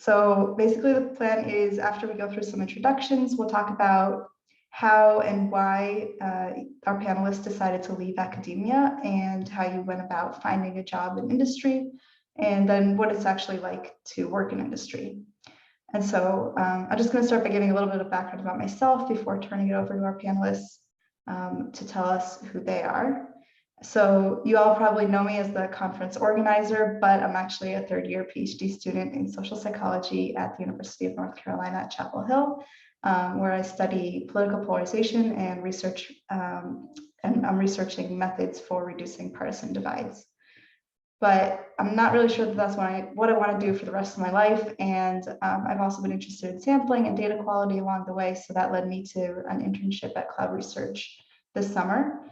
So basically the plan is after we go through some introductions, we'll talk about how and why our panelists decided to leave academia and how you went about finding a job in industry, and then what it's actually like to work in industry. And so I'm just going to start by giving a little bit of background about myself before turning it over to our panelists to tell us who they are. So you all probably know me as the conference organizer, but I'm actually a third-year PhD student in social psychology at the University of North Carolina at Chapel Hill, where I study political polarization and research, and I'm researching methods for reducing partisan divides. But I'm not really sure that that's what I want to do for the rest of my life. And I've also been interested in sampling and data quality along the way. So that led me to an internship at CloudResearch this summer.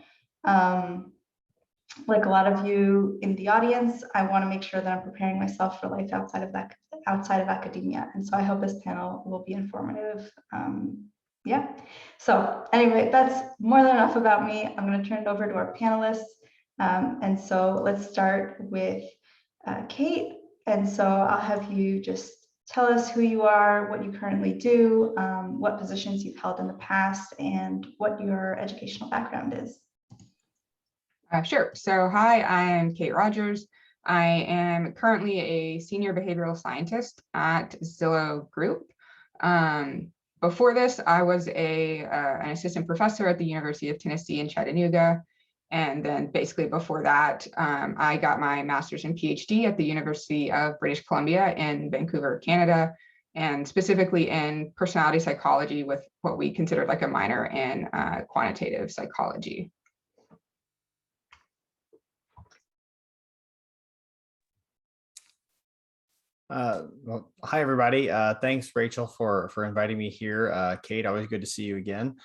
Like a lot of you in the audience, I want to make sure that I'm preparing myself for life outside of academia. And so I hope this panel will be informative. Yeah. So anyway, that's more than enough about me. I'm going to turn it over to our panelists. And so let's start with Kate. And so I'll have you just tell us who you are, what you currently do, what positions you've held in the past, and what your educational background is. Sure. So hi, I'm Kate Rogers. I am currently a senior behavioral scientist at Zillow Group. Before this, I was an assistant professor at the University of Tennessee in Chattanooga. And then basically before that, I got my master's and PhD at the University of British Columbia in Vancouver, Canada, and specifically in personality psychology with what we considered like a minor in quantitative psychology. Well, hi, everybody. Thanks, Rachel, for inviting me here. Kate, always good to see you again.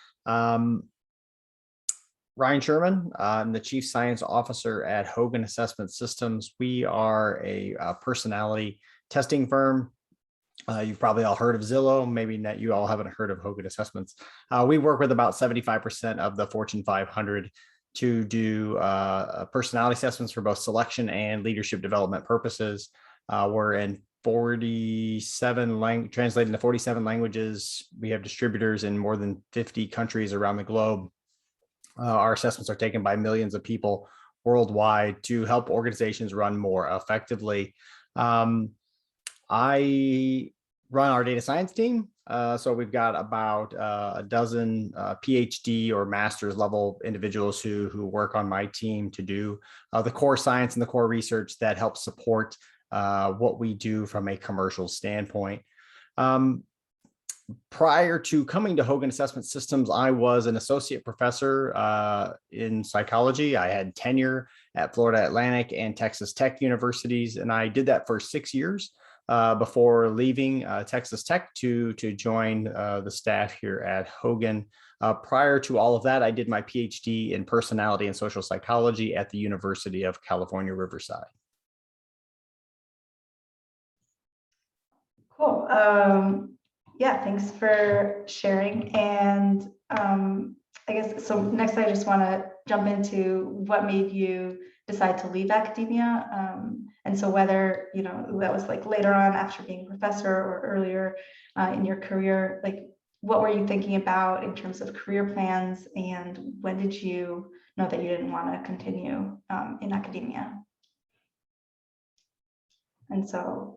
Ryan Sherman, I'm the Chief Science Officer at Hogan Assessment Systems. We are a personality testing firm. You've probably all heard of Zillow. Maybe not, you all haven't heard of Hogan Assessments. We work with about 75% of the Fortune 500 to do personality assessments for both selection and leadership development purposes. We're in 47 translated into 47 languages. We have distributors in more than 50 countries around the globe. Our assessments are taken by millions of people worldwide to help organizations run more effectively. I run our data science team. So we've got about a dozen PhD or master's level individuals who work on my team to do the core science and the core research that helps support what we do from a commercial standpoint. Prior to coming to Hogan Assessment Systems, I was an associate professor in psychology. I had tenure at Florida Atlantic and Texas Tech universities, and I did that for 6 years before leaving Texas Tech to join the staff here at Hogan. Prior to all of that, I did my PhD in personality and social psychology at the University of California, Riverside. Cool. Yeah, thanks for sharing. And I guess, so next I just want to jump into what made you decide to leave academia. And so whether, that was like later on after being a professor or earlier in your career, like what were you thinking about in terms of career plans, and when did you know that you didn't want to continue in academia? And so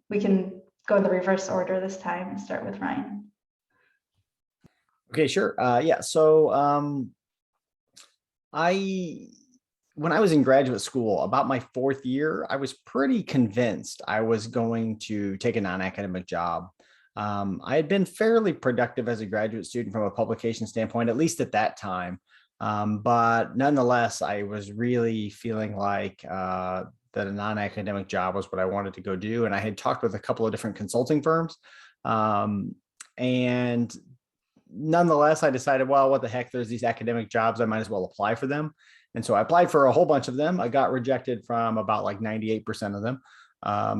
we can go in the reverse order this time and start with Ryan. Okay, sure. Yeah, so when I was in graduate school, about my 4th year, I was pretty convinced I was going to take a non-academic job. I had been fairly productive as a graduate student from a publication standpoint, at least at that time. But nonetheless, I was really feeling like that a non-academic job was what I wanted to go do. And I had talked with a couple of different consulting firms. And nonetheless, I decided, well, what the heck, there's these academic jobs, I might as well apply for them. And so I applied for a whole bunch of them. I got rejected from about like 98% of them,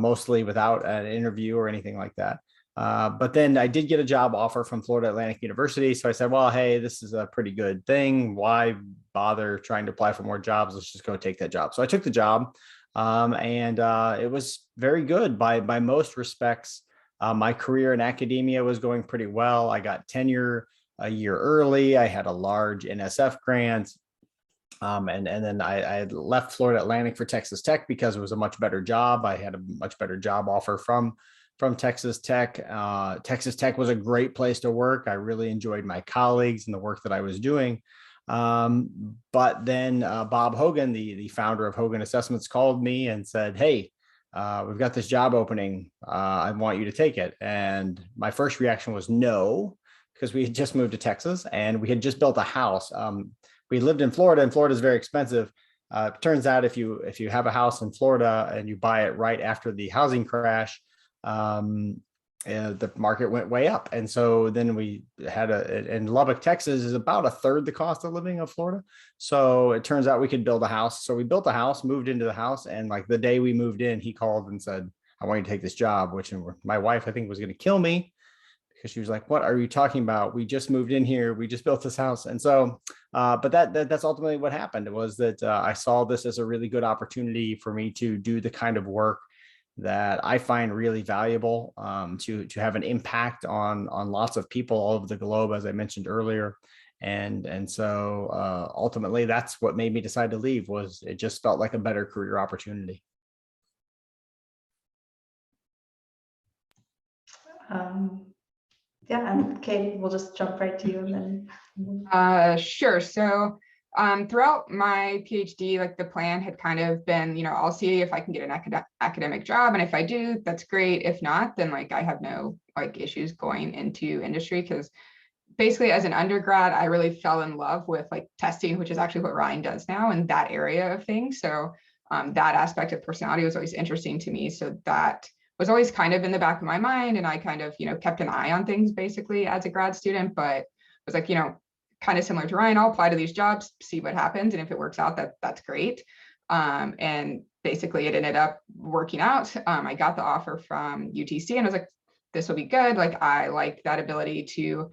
mostly without an interview or anything like that. But then I did get a job offer from Florida Atlantic University. So I said, well, hey, this is a pretty good thing. Why bother trying to apply for more jobs? Let's just go take that job. So I took the job, and it was very good by most respects. My career in academia was going pretty well. I got tenure a year early. I had a large NSF grant. And then I had left Florida Atlantic for Texas Tech because it was a much better job. I had a much better job offer from Texas Tech. Texas Tech was a great place to work. I really enjoyed my colleagues and the work that I was doing. But then Bob Hogan, the founder of Hogan Assessments, called me and said, "Hey, we've got this job opening. I want you to take it." And my first reaction was no, because we had just moved to Texas and we had just built a house. We lived in Florida, and Florida is very expensive. It turns out if you have a house in Florida and you buy it right after the housing crash, the market went way up. And so then we had in Lubbock, Texas is about a third the cost of living of Florida. So it turns out we could build a house. So we built a house, moved into the house. And like the day we moved in, he called and said, "I want you to take this job," which my wife, I think, was going to kill me, because she was like, "What are you talking about? We just moved in here. We just built this house." And so, but that's ultimately what happened. It was that I saw this as a really good opportunity for me to do the kind of work that I find really valuable, to have an impact on lots of people all over the globe, as I mentioned earlier. And so ultimately, that's what made me decide to leave. Was it just felt like a better career opportunity. Yeah, and Kate, we'll just jump right to you and then. Sure. So throughout my PhD, like the plan had kind of been, I'll see if I can get an academic job. And if I do, that's great. If not, then like I have no like issues going into industry, because basically as an undergrad, I really fell in love with like testing, which is actually what Ryan does now in that area of things. So that aspect of personality was always interesting to me. So that was always kind of in the back of my mind. And I kind of, kept an eye on things basically as a grad student, but was like, kind of similar to Ryan, I'll apply to these jobs, see what happens. And if it works out, that's great. And basically it ended up working out. I got the offer from UTC and I was like, this will be good. Like I like that ability to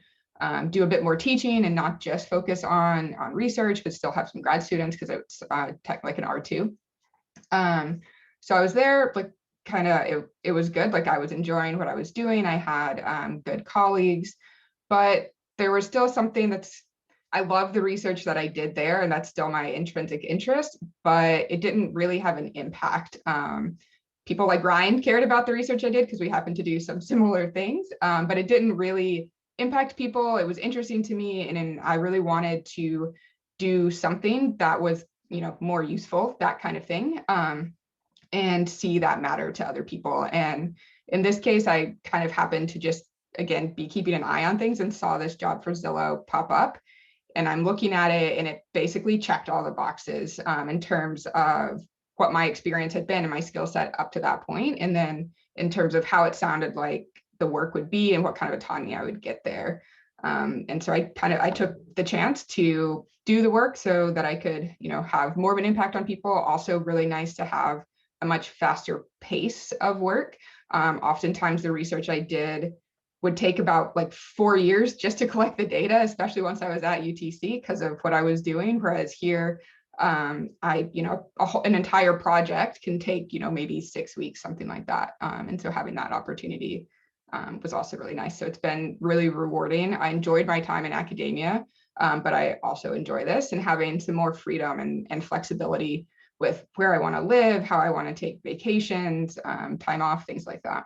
do a bit more teaching and not just focus on research, but still have some grad students, because it's tech like an R2. So I was there, like kind of, it was good. Like I was enjoying what I was doing. I had good colleagues, but there was still something I love the research that I did there, and that's still my intrinsic interest, but it didn't really have an impact. People like Ryan cared about the research I did because we happened to do some similar things, but it didn't really impact people. It was interesting to me, and I really wanted to do something that was, more useful, that kind of thing, and see that matter to other people. And in this case, I kind of happened to just, again, be keeping an eye on things and saw this job for Zillow pop up. And I'm looking at it, and it basically checked all the boxes in terms of what my experience had been and my skill set up to that point. And then in terms of how it sounded like the work would be and what kind of autonomy I would get there. And so I took the chance to do the work so that I could, have more of an impact on people. Also really nice to have a much faster pace of work. Oftentimes the research I did would take about like 4 years just to collect the data, especially once I was at UTC because of what I was doing. Whereas here, an entire project can take, maybe 6 weeks, something like that. And so having that opportunity was also really nice. So it's been really rewarding. I enjoyed my time in academia, but I also enjoy this and having some more freedom and flexibility with where I want to live, how I want to take vacations, time off, things like that.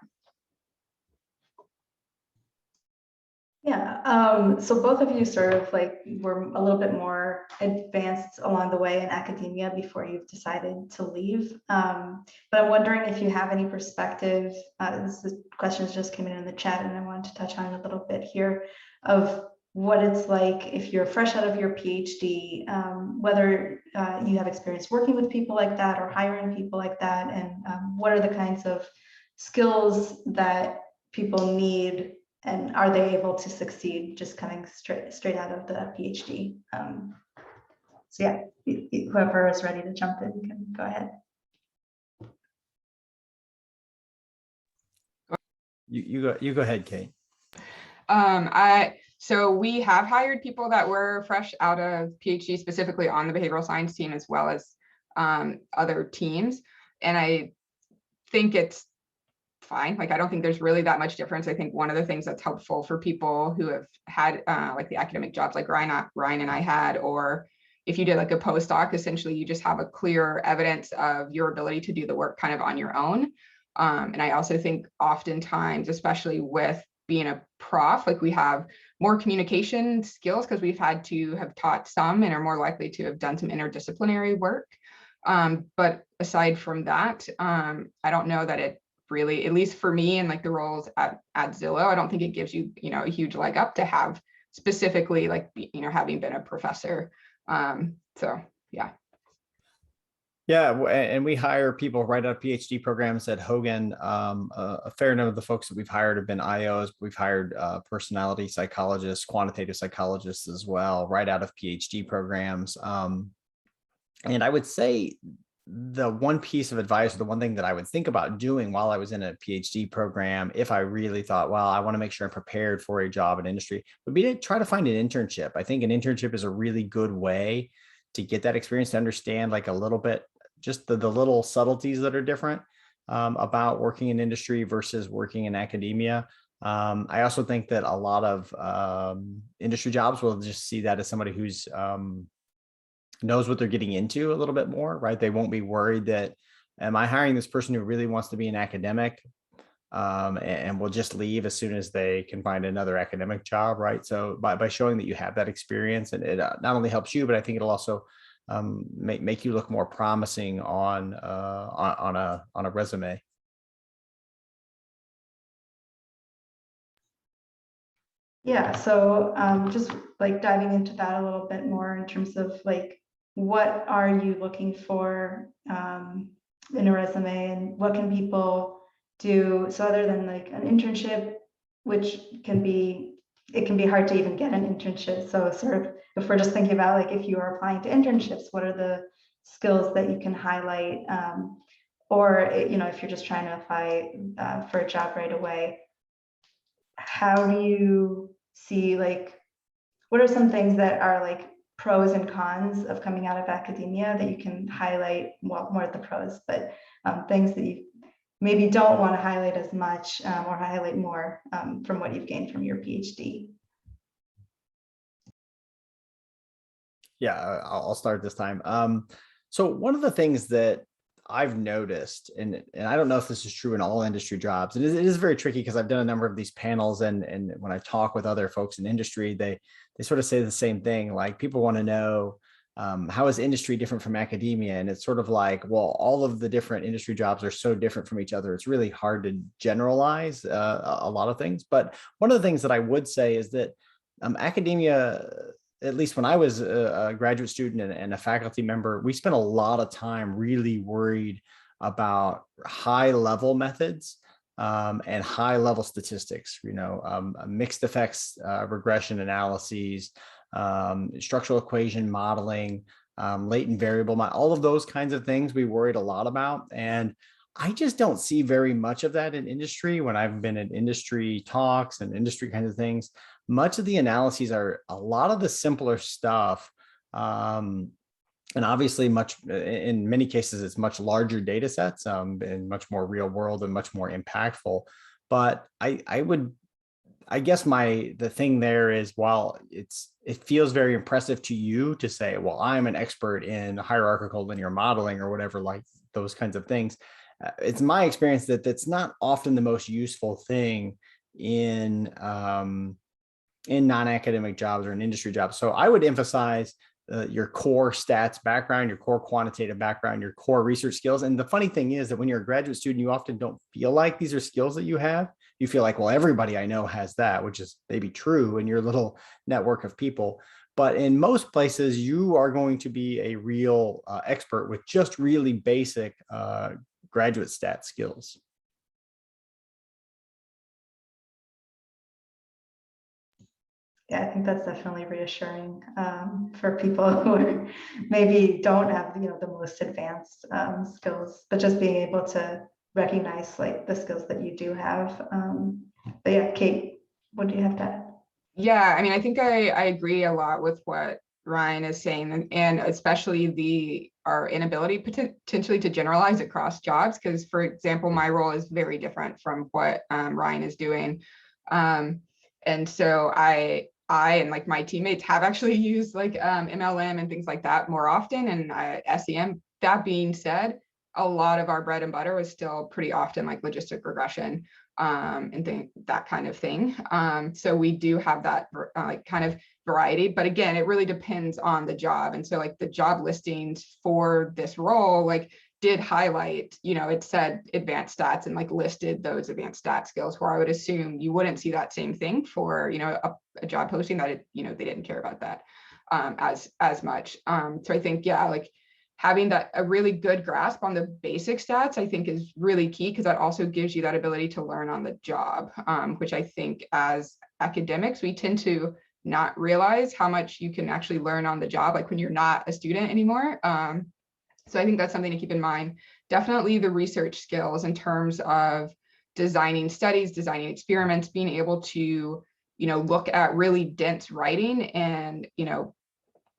Yeah, so both of you sort of like were a little bit more advanced along the way in academia before you've decided to leave. But I'm wondering if you have any perspective, this questions just came in the chat and I wanted to touch on a little bit here of what it's like if you're fresh out of your PhD, whether you have experience working with people like that or hiring people like that, and what are the kinds of skills that people need, and are they able to succeed just coming straight out of the PhD? So yeah, whoever is ready to jump in can go ahead. You go ahead, Kate. So we have hired people that were fresh out of PhD, specifically on the behavioral science team, as well as other teams. And I think it's fine. Like, I don't think there's really that much difference. I think one of the things that's helpful for people who have had like the academic jobs like Ryan and I had, or if you did like a postdoc, essentially you just have a clear evidence of your ability to do the work kind of on your own. And I also think oftentimes, especially with being a prof, like we have more communication skills because we've had to have taught some and are more likely to have done some interdisciplinary work. But aside from that, I don't know that it really, at least for me and like the roles at Zillow, I don't think it gives you, a huge leg up to have specifically like, having been a professor. So yeah. Yeah, and we hire people right out of PhD programs at Hogan. A fair number of the folks that we've hired have been IOs. We've hired personality psychologists, quantitative psychologists as well, right out of PhD programs. And I would say the one piece of advice, or the one thing that I would think about doing while I was in a PhD program, if I really thought, well, I want to make sure I'm prepared for a job in industry, would be to try to find an internship. I think an internship is a really good way to get that experience, to understand like a little bit, just the little subtleties that are different about working in industry versus working in academia. I also think that a lot of industry jobs will just see that as somebody who's knows what they're getting into a little bit more, right? They won't be worried that, am I hiring this person who really wants to be an academic and will just leave as soon as they can find another academic job, right? So by showing that you have that experience, and it not only helps you, but I think it'll also make you look more promising on a resume. Yeah, so just like diving into that a little bit more in terms of like, what are you looking for in a resume, and what can people do? So other than like an internship, which can be, it can be hard to even get an internship. So sort of, if we're just thinking about like, if you are applying to internships, what are the skills that you can highlight? Or, if you're just trying to apply for a job right away, how do you see, like, what are some things that are like pros and cons of coming out of academia that you can highlight? Well, more the pros, but things that you maybe don't want to highlight as much, or highlight more from what you've gained from your PhD. Yeah, I'll start this time. So one of the things that I've noticed, and I don't know if this is true in all industry jobs, it is very tricky because I've done a number of these panels, and when I talk with other folks in industry, they sort of say the same thing. Like, people want to know, how is industry different from academia? And it's sort of like, well, all of the different industry jobs are so different from each other. It's really hard to generalize a lot of things. But one of the things that I would say is that academia, at least when I was a graduate student and a faculty member, we spent a lot of time really worried about high level methods and high level statistics, mixed effects, regression analyses, structural equation modeling, latent variable, all of those kinds of things we worried a lot about. And I just don't see very much of that in industry. When I've been in industry talks and industry kinds of things, much of the analyses are a lot of the simpler stuff. And obviously in many cases, it's much larger data sets and much more real world and much more impactful. But I guess the thing there is, while it feels very impressive to you to say, well, I'm an expert in hierarchical linear modeling or whatever, like those kinds of things. It's my experience that that's not often the most useful thing in non-academic jobs or in industry jobs. So I would emphasize your core stats background, your core quantitative background, your core research skills. And the funny thing is that when you're a graduate student, you often don't feel like these are skills that you have. You feel like, well, everybody I know has that, which is maybe true in your little network of people. But in most places, you are going to be a real expert with just really basic graduate stat skills. Yeah, I think that's definitely reassuring for people who maybe don't have the most advanced skills, but just being able to recognize like the skills that you do have. But yeah, Kate, what do you have to add? Yeah, I mean, I think I agree a lot with what Ryan is saying, and especially our inability potentially to generalize across jobs. Because, for example, my role is very different from what Ryan is doing. And so I and like my teammates have actually used like MLM and things like that more often, and SEM. That being said, a lot of our bread and butter was still pretty often like logistic regression and that kind of thing. So we do have that like kind of variety, but again, it really depends on the job. And so like the job listings for this role, like did highlight, it said advanced stats and like listed those advanced stat skills, where I would assume you wouldn't see that same thing for, a job posting that, they didn't care about that as much. So I think, yeah, like having a really good grasp on the basic stats, I think is really key, because that also gives you that ability to learn on the job, which I think as academics, we tend to not realize how much you can actually learn on the job, like when you're not a student anymore. So I think that's something to keep in mind. Definitely the research skills in terms of designing studies, designing experiments, being able to, look at really dense writing and,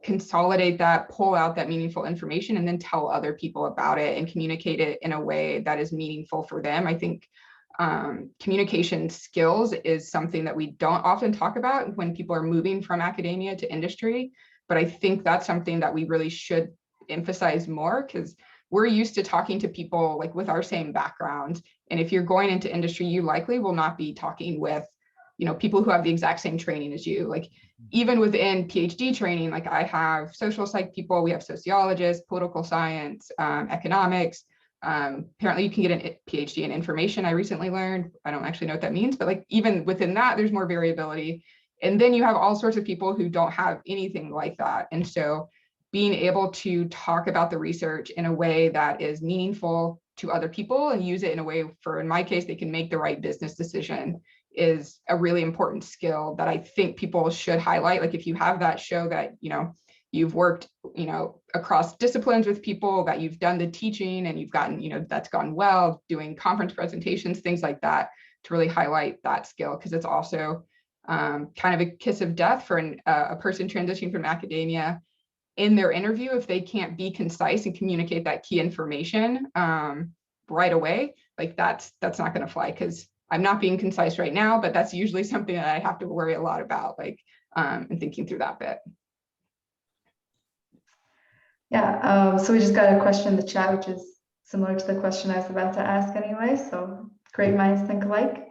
consolidate that, pull out that meaningful information, and then tell other people about it and communicate it in a way that is meaningful for them. I think communication skills is something that we don't often talk about when people are moving from academia to industry, but I think that's something that we really should emphasize more, because we're used to talking to people like with our same background. And if you're going into industry, you likely will not be talking with, people who have the exact same training as you. Like even within PhD training, like I have social psych people, we have sociologists, political science, economics. Apparently you can get a PhD in information, I recently learned. I don't actually know what that means, but like even within that, there's more variability. And then you have all sorts of people who don't have anything like that. And so being able to talk about the research in a way that is meaningful to other people and use it in a way for, in my case, they can make the right business decision is a really important skill that I think people should highlight. Like if you have that, show that, you've worked, across disciplines with people, that you've done the teaching and you've gotten, that's gone well, doing conference presentations, things like that, to really highlight that skill. Because it's also kind of a kiss of death for a person transitioning from academia in their interview if they can't be concise and communicate that key information right away. Like that's not going to fly, because I'm not being concise right now, but that's usually something that I have to worry a lot about, like and thinking through that bit. Yeah, so we just got a question in the chat, which is similar to the question I was about to ask anyway. So great minds think alike.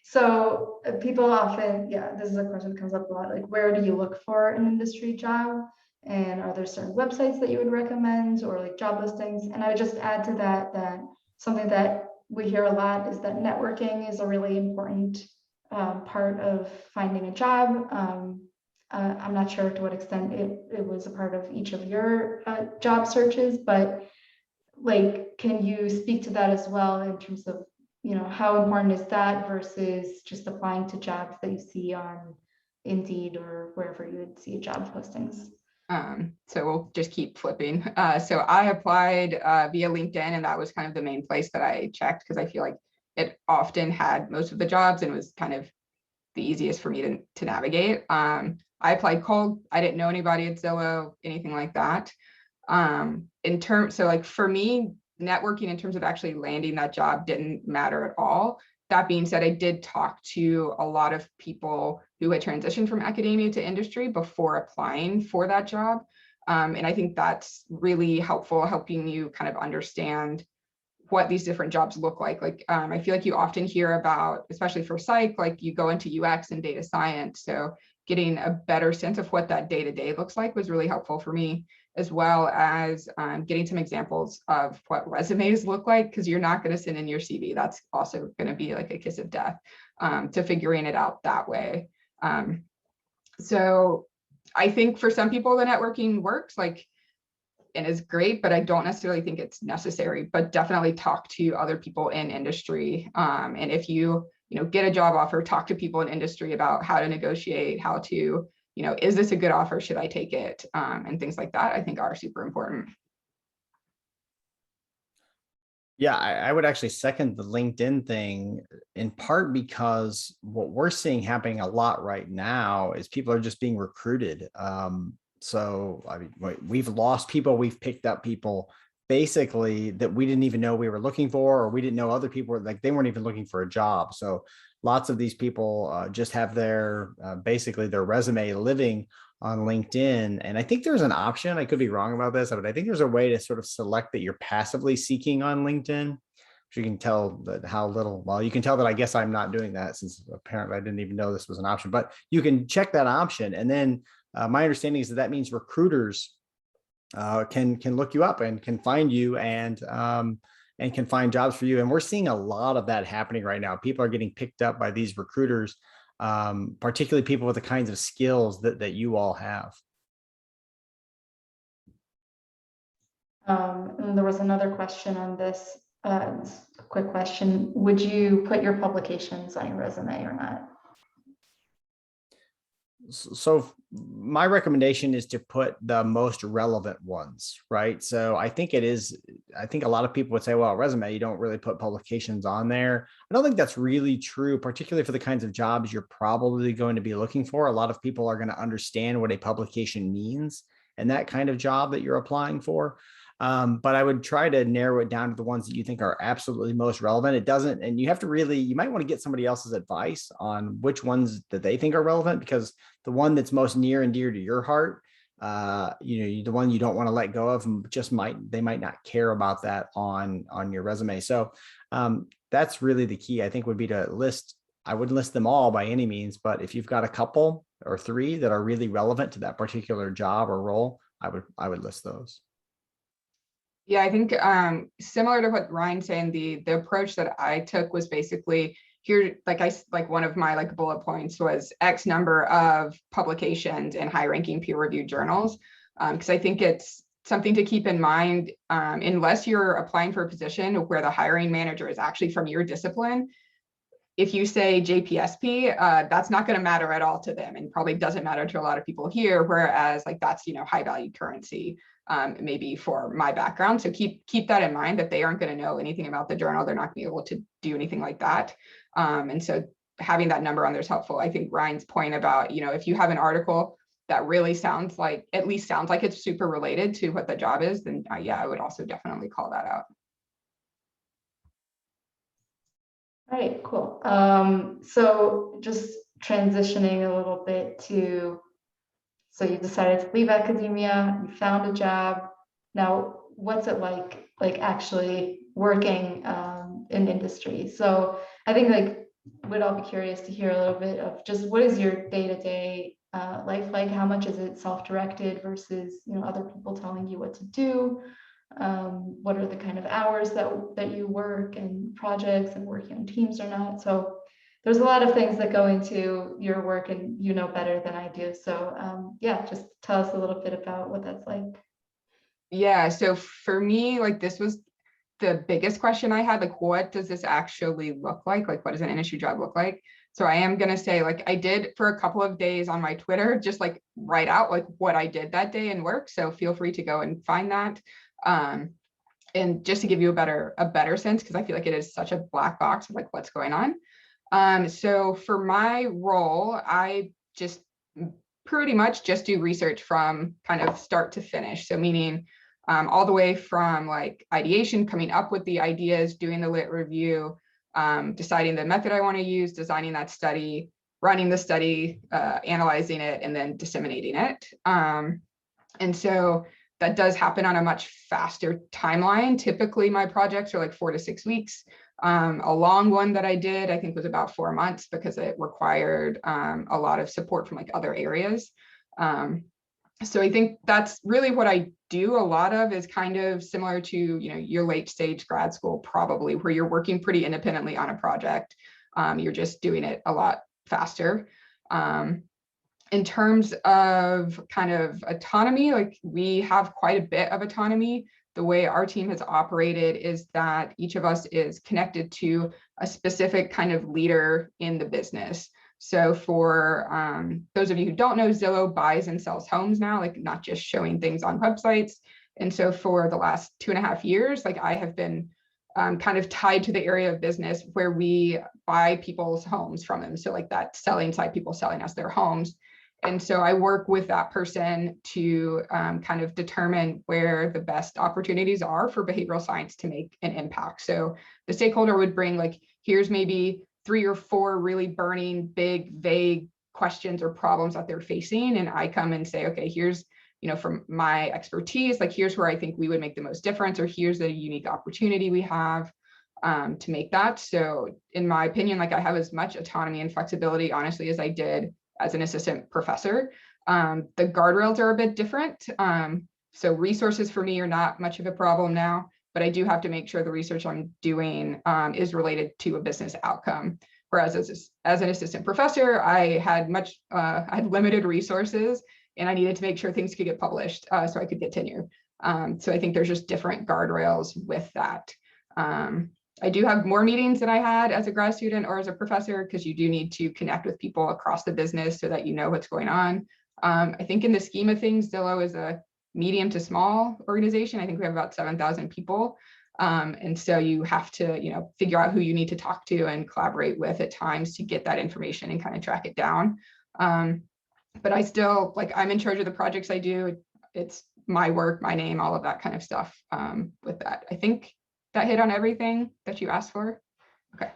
So people often, this is a question that comes up a lot, like where do you look for an industry job? And are there certain websites that you would recommend, or like job listings? And I would just add to that something that we hear a lot is that networking is a really important part of finding a job. I'm not sure to what extent it was a part of each of your job searches, but like, can you speak to that as well in terms of, how important is that versus just applying to jobs that you see on Indeed or wherever you would see job postings? So we'll just keep flipping. So I applied via LinkedIn, and that was kind of the main place that I checked, because I feel like it often had most of the jobs and was kind of the easiest for me to navigate. I applied cold. I didn't know anybody at Zillow, anything like that. So like for me, networking in terms of actually landing that job didn't matter at all. That being said, I did talk to a lot of people who had transitioned from academia to industry before applying for that job. And I think that's really helpful, helping you kind of understand what these different jobs look like. Like, I feel like you often hear about, especially for psych, like you go into UX and data science. So getting a better sense of what that day-to-day looks like was really helpful for me, as well as getting some examples of what resumes look like, because you're not going to send in your CV. That's also going to be like a kiss of death to figuring it out that way. So I think for some people, the networking works and is great, but I don't necessarily think it's necessary, but definitely talk to other people in industry. And if you get a job offer, talk to people in industry about how to negotiate, how to, is this a good offer? Should I take it? And things like that, I think are super important. Yeah, I would actually second the LinkedIn thing, in part because what we're seeing happening a lot right now is people are just being recruited. So I mean, we've lost people, we've picked up people basically that we didn't even know we were looking for, or we didn't know other people were like, they weren't even looking for a job. So lots of these people just have their basically their resume living on LinkedIn. And I think there's an option, I could be wrong about this, but I think there's a way to sort of select that you're passively seeking on LinkedIn. So you can tell that how little, well, you can tell that I guess I'm not doing that, since apparently I didn't even know this was an option, but you can check that option. And then my understanding is that that means recruiters can look you up and can find you and can find jobs for you. And we're seeing a lot of that happening right now. People are getting picked up by these recruiters, particularly people with the kinds of skills that you all have. And there was another question on this. A quick question: would you put your publications on your resume or not? So my recommendation is to put the most relevant ones, right? So I think a lot of people would say, well, resume, you don't really put publications on there. I don't think that's really true, particularly for the kinds of jobs you're probably going to be looking for. A lot of people are going to understand what a publication means and that kind of job that you're applying for. But I would try to narrow it down to the ones that you think are absolutely most relevant. It doesn't, and you have to really, you might want to get somebody else's advice on which ones that they think are relevant, because the one that's most near and dear to your heart, the one you don't want to let go of, they might not care about that on your resume. So that's really the key, I think, would be to list. I wouldn't list them all by any means, but if you've got a couple or three that are really relevant to that particular job or role, I would list those. Yeah, I think similar to what Ryan's saying, the approach that I took was basically here, like one of my like bullet points was X number of publications in high ranking peer reviewed journals. Because I think it's something to keep in mind, unless you're applying for a position where the hiring manager is actually from your discipline. If you say JPSP, that's not going to matter at all to them, and probably doesn't matter to a lot of people here. Whereas like that's, high value currency, maybe for my background. So keep that in mind, that they aren't going to know anything about the journal. They're not going to be able to do anything like that. And so having that number on there is helpful. I think Ryan's point about, if you have an article that really sounds like it's super related to what the job is, then yeah, I would also definitely call that out. All right, cool. So just transitioning a little bit to, so you decided to leave academia, you found a job. Now, what's it like actually working in industry? So I think we'd all be curious to hear a little bit of just what is your day-to-day life like? How much is it self-directed versus other people telling you what to do? What are the kind of hours that you work and projects and working on teams or not? So there's a lot of things that go into your work, and better than I do. So yeah, just tell us a little bit about what that's like. Yeah, so for me, like this was the biggest question I had, like, what does this actually look like? Like, what does an industry job look like? So I am going to say, like, I did for a couple of days on my Twitter, just like write out like what I did that day in work. So feel free to go and find that. And just to give you a better sense, because I feel like it is such a black box of like what's going on. So for my role, I just pretty much just do research from kind of start to finish. So meaning all the way from like ideation, coming up with the ideas, doing the lit review, deciding the method I want to use, designing that study, running the study, analyzing it, and then disseminating it. And so that does happen on a much faster timeline. Typically, my projects are like 4 to 6 weeks. A long one that I did, I think, was about 4 months because it required a lot of support from like other areas. So I think that's really what I do a lot of, is kind of similar to your late stage grad school, probably, where you're working pretty independently on a project. You're just doing it a lot faster. In terms of kind of autonomy, like we have quite a bit of autonomy. The way our team has operated is that each of us is connected to a specific kind of leader in the business. So for those of you who don't know, Zillow buys and sells homes now, like not just showing things on websites. And so for the last 2.5 years, like I have been kind of tied to the area of business where we buy people's homes from them. So like that selling side, people selling us their homes. And so I work with that person to kind of determine where the best opportunities are for behavioral science to make an impact. So the stakeholder would bring like, here's maybe 3 or 4 really burning, big, vague questions or problems that they're facing. And I come and say, okay, here's, from my expertise, like here's where I think we would make the most difference, or here's the unique opportunity we have to make that. So in my opinion, like I have as much autonomy and flexibility, honestly, as I did as an assistant professor. The guardrails are a bit different. So resources for me are not much of a problem now, but I do have to make sure the research I'm doing is related to a business outcome. Whereas as an assistant professor, I had limited resources, and I needed to make sure things could get published so I could get tenure. So I think there's just different guardrails with that. I do have more meetings than I had as a grad student or as a professor, because you do need to connect with people across the business so that you know what's going on. I think in the scheme of things, Zillow is a medium to small organization. I think we have about 7,000 people. And so you have to, figure out who you need to talk to and collaborate with at times to get that information and kind of track it down. But I still, I'm in charge of the projects I do. It's my work, my name, all of that kind of stuff with that. I think that hit on everything that you asked for. Okay.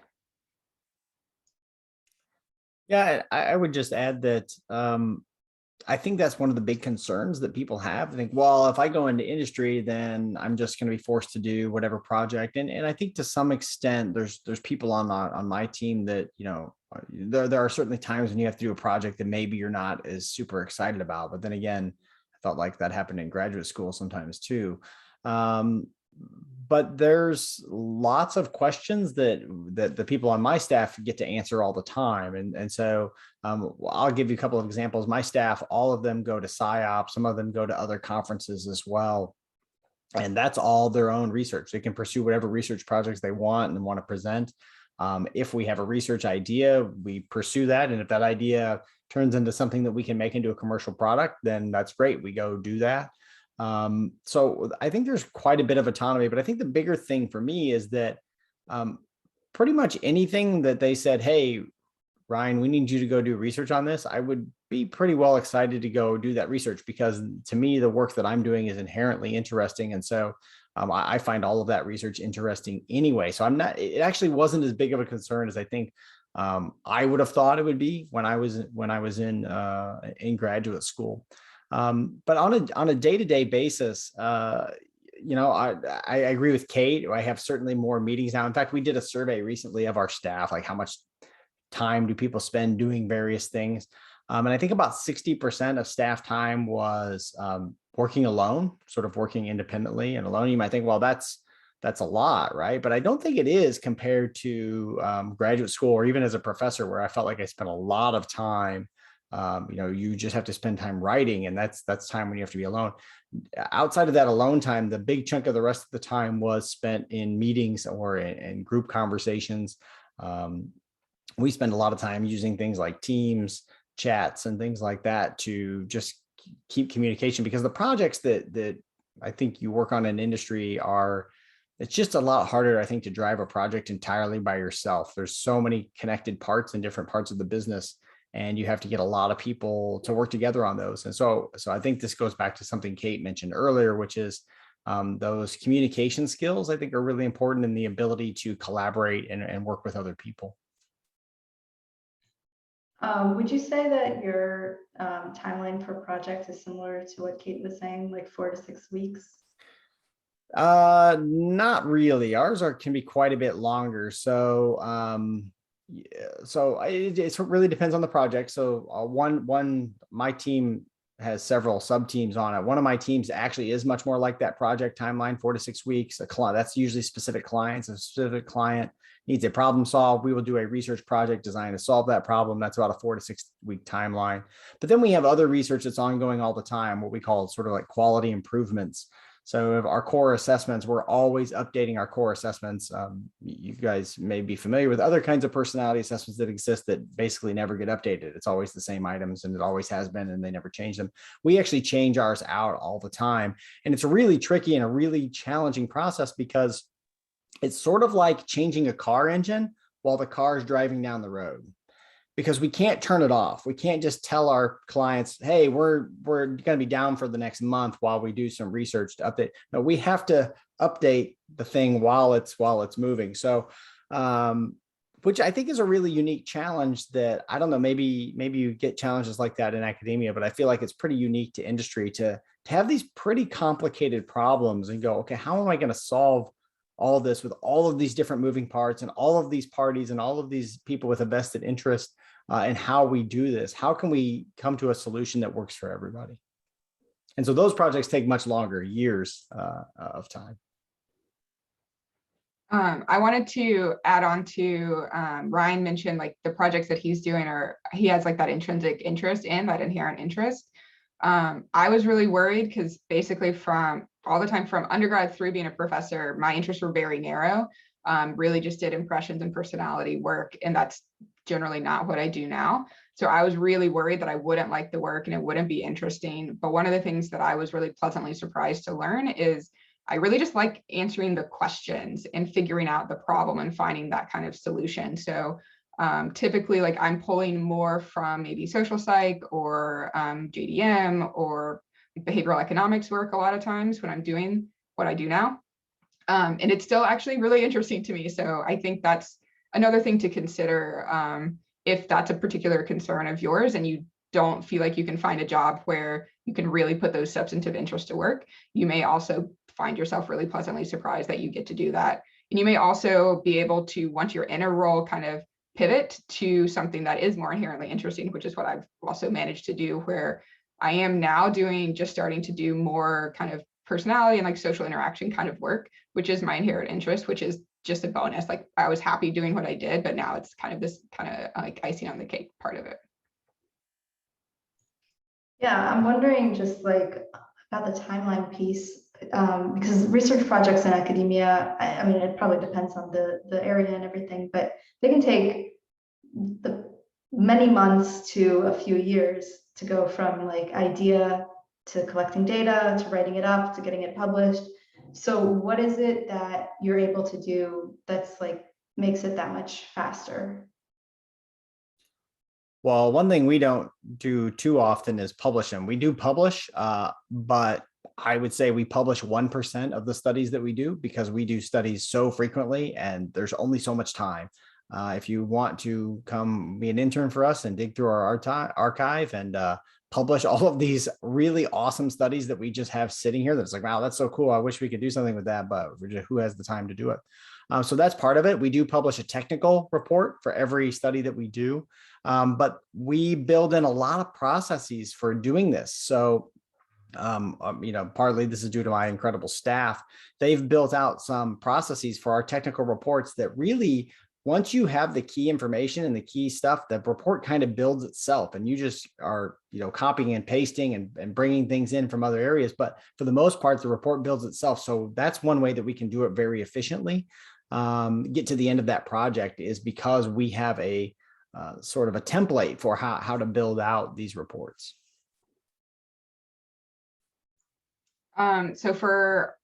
Yeah, I would just add that I think that's one of the big concerns that people have. They think, well, if I go into industry, then I'm just going to be forced to do whatever project. And I think to some extent, there's people on my team that, there are certainly times when you have to do a project that maybe you're not as super excited about. But then again, I felt like that happened in graduate school sometimes too. But there's lots of questions that the people on my staff get to answer all the time. And so I'll give you a couple of examples. My staff, all of them go to PsyOps, some of them go to other conferences as well. And that's all their own research. They can pursue whatever research projects they want and want to present. If we have a research idea, we pursue that. And if that idea turns into something that we can make into a commercial product, then that's great. We go do that. So I think there's quite a bit of autonomy, but I think the bigger thing for me is that pretty much anything that they said, hey, Ryan, we need you to go do research on this, I would be pretty well excited to go do that research, because to me, the work that I'm doing is inherently interesting. And so I find all of that research interesting anyway. So it actually wasn't as big of a concern as I think I would have thought it would be when I was in graduate school. But on a day-to-day basis, I agree with Kate. I have certainly more meetings now. In fact, we did a survey recently of our staff, like how much time do people spend doing various things. And I think about 60% of staff time was working alone, sort of working independently and alone. You might think, well, that's a lot, right? But I don't think it is compared to graduate school or even as a professor, where I felt like I spent a lot of time. You just have to spend time writing, and that's time when you have to be alone. Outside of that alone time, the big chunk of the rest of the time was spent in meetings or in group conversations. We spend a lot of time using things like Teams, chats, and things like that to just keep communication, because the projects that I think you work on in industry it's just a lot harder, I think, to drive a project entirely by yourself. There's so many connected parts in different parts of the business, and you have to get a lot of people to work together on those. And so I think this goes back to something Kate mentioned earlier, which is those communication skills, I think, are really important, in the ability to collaborate and work with other people. Would you say that your timeline for projects is similar to what Kate was saying, like 4 to 6 weeks? Not really. Ours can be quite a bit longer. So it really depends on the project. So my team has several sub teams on it. One of my teams actually is much more like that project timeline, 4 to 6 weeks. That's usually specific clients. A specific client needs a problem solved, we will do a research project designed to solve that problem. That's about a 4 to 6 week timeline. But then we have other research that's ongoing all the time, what we call sort of like quality improvements. So if our core assessments, we're always updating our core assessments. You guys may be familiar with other kinds of personality assessments that exist that basically never get updated. It's always the same items, and it always has been, and they never change them. We actually change ours out all the time. And it's a really tricky and a really challenging process, because it's sort of like changing a car engine while the car is driving down the road. because we can't turn it off. We can't just tell our clients, hey, we're going to be down for the next month while we do some research to update. No, we have to update the thing while it's moving. So, which I think is a really unique challenge that, I don't know, maybe you get challenges like that in academia, but I feel like it's pretty unique to industry to have these pretty complicated problems and go, okay, how am I going to solve all of this with all of these different moving parts and all of these parties and all of these people with a vested interest in how we do this? How can we come to a solution that works for everybody? And so those projects take much longer, years of time. I wanted to add on to Ryan mentioned like the projects that he's doing, or he has like that intrinsic interest in, that inherent interest. I was really worried because basically from all the time from undergrad through being a professor, my interests were very narrow, really just did impressions and personality work. And that's generally not what I do now. So I was really worried that I wouldn't like the work and it wouldn't be interesting. But one of the things that I was really pleasantly surprised to learn is I really just like answering the questions and figuring out the problem and finding that kind of solution. So typically, like I'm pulling more from maybe social psych or JDM or behavioral economics work a lot of times when I'm doing what I do now. And it's still actually really interesting to me. So I think that's another thing to consider if that's a particular concern of yours and you don't feel like you can find a job where you can really put those substantive interests to work. You may also find yourself really pleasantly surprised that you get to do that. And you may also be able to, once you're in a role, kind of pivot to something that is more inherently interesting, which is what I've also managed to do, where I am now starting to do more kind of personality and like social interaction kind of work, which is my inherent interest, which is just a bonus. Like I was happy doing what I did, but now it's kind of this kind of like icing on the cake part of it. Yeah, I'm wondering just like about the timeline piece, because research projects in academia, I mean, it probably depends on the area and everything, but they can take many months to a few years to go from like idea to collecting data, to writing it up, to getting it published. So what is it that you're able to do that's like makes it that much faster? Well, one thing we don't do too often is publish them. We do publish, but I would say we publish 1% of the studies that we do because we do studies so frequently and there's only so much time. If you want to come be an intern for us and dig through our archive and publish all of these really awesome studies that we just have sitting here, that's like, wow, that's so cool. I wish we could do something with that, but who has the time to do it? So that's part of it. We do publish a technical report for every study that we do, but we build in a lot of processes for doing this. So partly this is due to my incredible staff. They've built out some processes for our technical reports that really, once you have the key information and the key stuff, the report kind of builds itself and you just are, copying and pasting and bringing things in from other areas. But for the most part, the report builds itself. So that's one way that we can do it very efficiently. Get to the end of that project is because we have a sort of a template for how to build out these reports. So for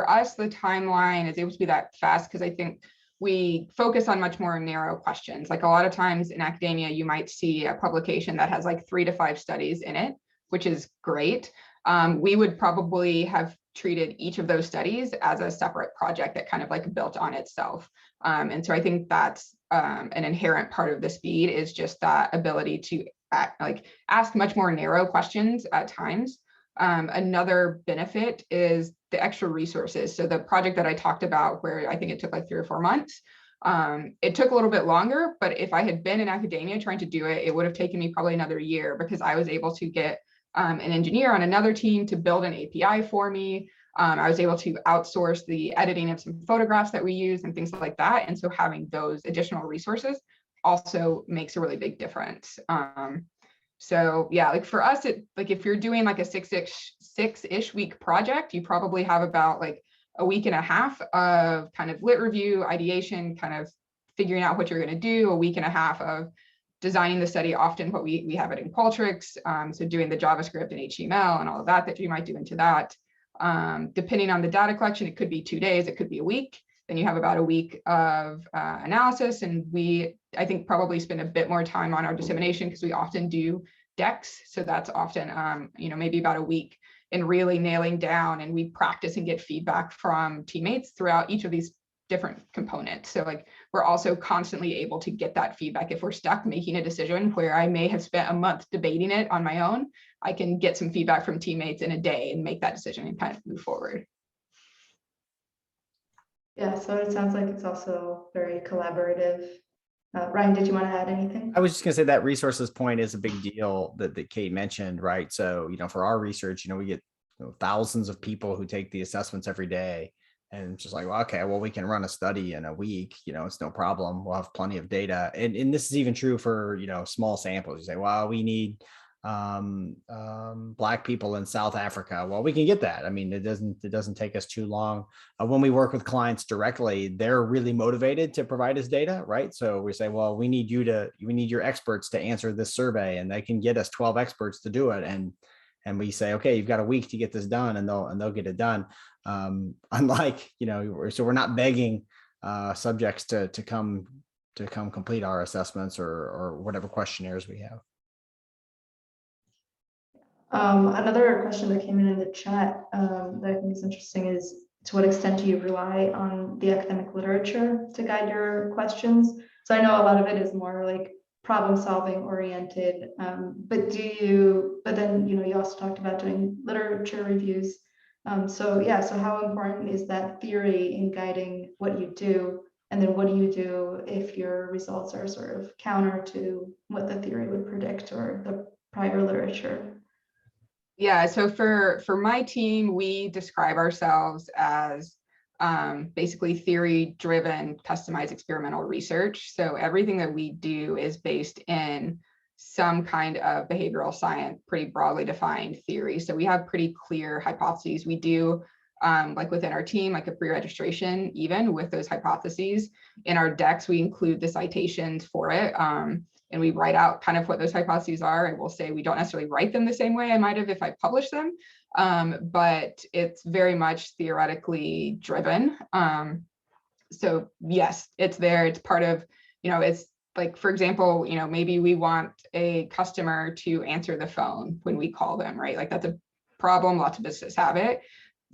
us, the timeline is able to be that fast because I think we focus on much more narrow questions. Like a lot of times in academia, you might see a publication that has like 3 to 5 studies in it, which is great. We would probably have treated each of those studies as a separate project that kind of like built on itself. And so I think that's an inherent part of the speed is just that ability to ask much more narrow questions at times. Another benefit is the extra resources. So the project that I talked about where I think it took like 3 or 4 months, it took a little bit longer, but if I had been in academia trying to do it, it would have taken me probably another year because I was able to get an engineer on another team to build an API for me. I was able to outsource the editing of some photographs that we use and things like that. And so having those additional resources also makes a really big difference. So yeah, like for us, if you're doing like a six-ish week project, you probably have about like a week and a half of kind of lit review, ideation, kind of figuring out what you're going to do, a week and a half of designing the study, often what we have it in Qualtrics, so doing the JavaScript and HTML and all of that you might do into that. Depending on the data collection, it could be 2 days, it could be a week. then you have about a week of analysis. And I think, probably spend a bit more time on our dissemination because we often do decks. So that's often, maybe about a week in really nailing down, and we practice and get feedback from teammates throughout each of these different components. So like, we're also constantly able to get that feedback. If we're stuck making a decision where I may have spent a month debating it on my own, I can get some feedback from teammates in a day and make that decision and kind of move forward. Yeah, so it sounds like it's also very collaborative. Ryan, did you want to add anything? I was just going to say that resources point is a big deal that Kate mentioned, right? So, for our research, we get thousands of people who take the assessments every day. And just like, well, okay, well, we can run a study in a week, it's no problem. We'll have plenty of data. And this is even true for, small samples. You say, well, we need Black people in South Africa. Well, we can get that. I mean, it doesn't take us too long. When we work with clients directly, they're really motivated to provide us data, right? So we say, well, we need your experts to answer this survey, and they can get us 12 experts to do it. And we say, okay, you've got a week to get this done, and they'll get it done. Unlike, so we're not begging subjects to come complete our assessments or whatever questionnaires we have. Another question that came in the chat that I think is interesting is, to what extent do you rely on the academic literature to guide your questions? So I know a lot of it is more like problem solving oriented, but then you also talked about doing literature reviews. So how important is that theory in guiding what you do? And then what do you do if your results are sort of counter to what the theory would predict or the prior literature? Yeah, so for my team, we describe ourselves as basically theory-driven, customized experimental research. So everything that we do is based in some kind of behavioral science, pretty broadly defined theory. So we have pretty clear hypotheses. We do, like within our team, like a pre-registration, even with those hypotheses. In our decks, we include the citations for it. And we write out kind of what those hypotheses are. I will say we don't necessarily write them the same way I might have if I published them, but it's very much theoretically driven. So yes, it's there. It's part of, it's like, for example, maybe we want a customer to answer the phone when we call them, right? Like, that's a problem. Lots of businesses have it.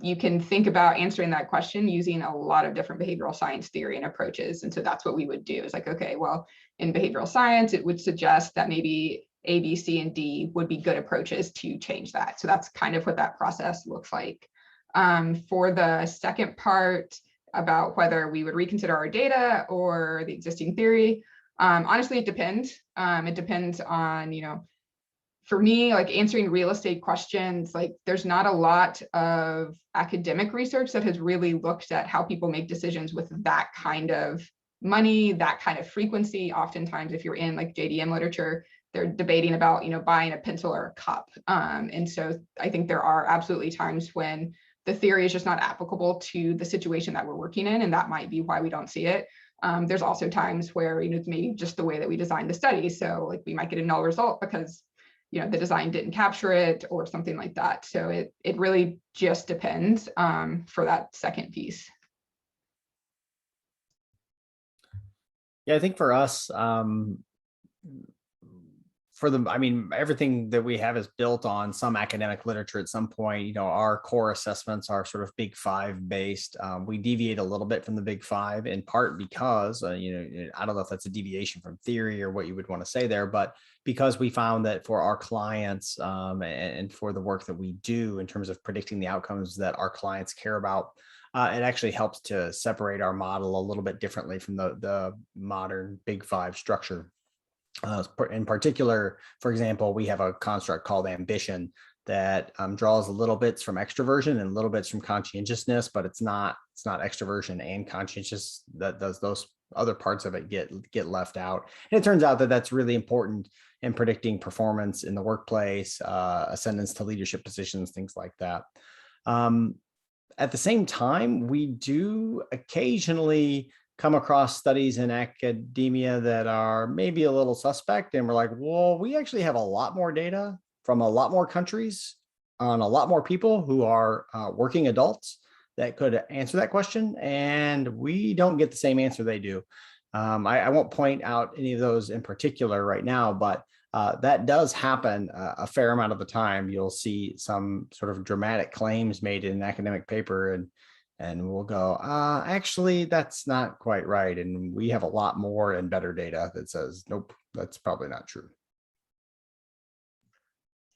You can think about answering that question using a lot of different behavioral science theory and approaches. And so that's what we would do. It's like, okay, well, in behavioral science, it would suggest that maybe A, B, C, and D would be good approaches to change that. So that's kind of what that process looks like. For the second part about whether we would reconsider our data or the existing theory, honestly, it depends. It depends on, for me, like answering real estate questions, like there's not a lot of academic research that has really looked at how people make decisions with that kind of money, that kind of frequency. Oftentimes, if you're in like JDM literature, they're debating about, buying a pencil or a cup. And so I think there are absolutely times when the theory is just not applicable to the situation that we're working in, and that might be why we don't see it. There's also times where, it's maybe just the way that we designed the study. So like we might get a null result because the design didn't capture it or something like that. So it really just depends for that second piece. Yeah, I think for us, everything that we have is built on some academic literature at some point. Our core assessments are sort of Big Five based. We deviate a little bit from the Big Five, in part because, I don't know if that's a deviation from theory or what you would want to say there, but because we found that for our clients and for the work that we do in terms of predicting the outcomes that our clients care about, it actually helps to separate our model a little bit differently from the modern Big Five structure. In particular, for example, we have a construct called ambition that draws a little bits from extroversion and little bits from conscientiousness, but it's not extroversion and conscientious. That does those other parts of it get left out. And it turns out that that's really important in predicting performance in the workplace, ascendance to leadership positions, things like that. At the same time, we do occasionally come across studies in academia that are maybe a little suspect, and we're like, well, we actually have a lot more data from a lot more countries on a lot more people who are working adults that could answer that question, and we don't get the same answer they do. I won't point out any of those in particular right now, but that does happen a fair amount of the time. You'll see some sort of dramatic claims made in an academic paper, and we'll go, actually, that's not quite right. And we have a lot more and better data that says, nope, that's probably not true.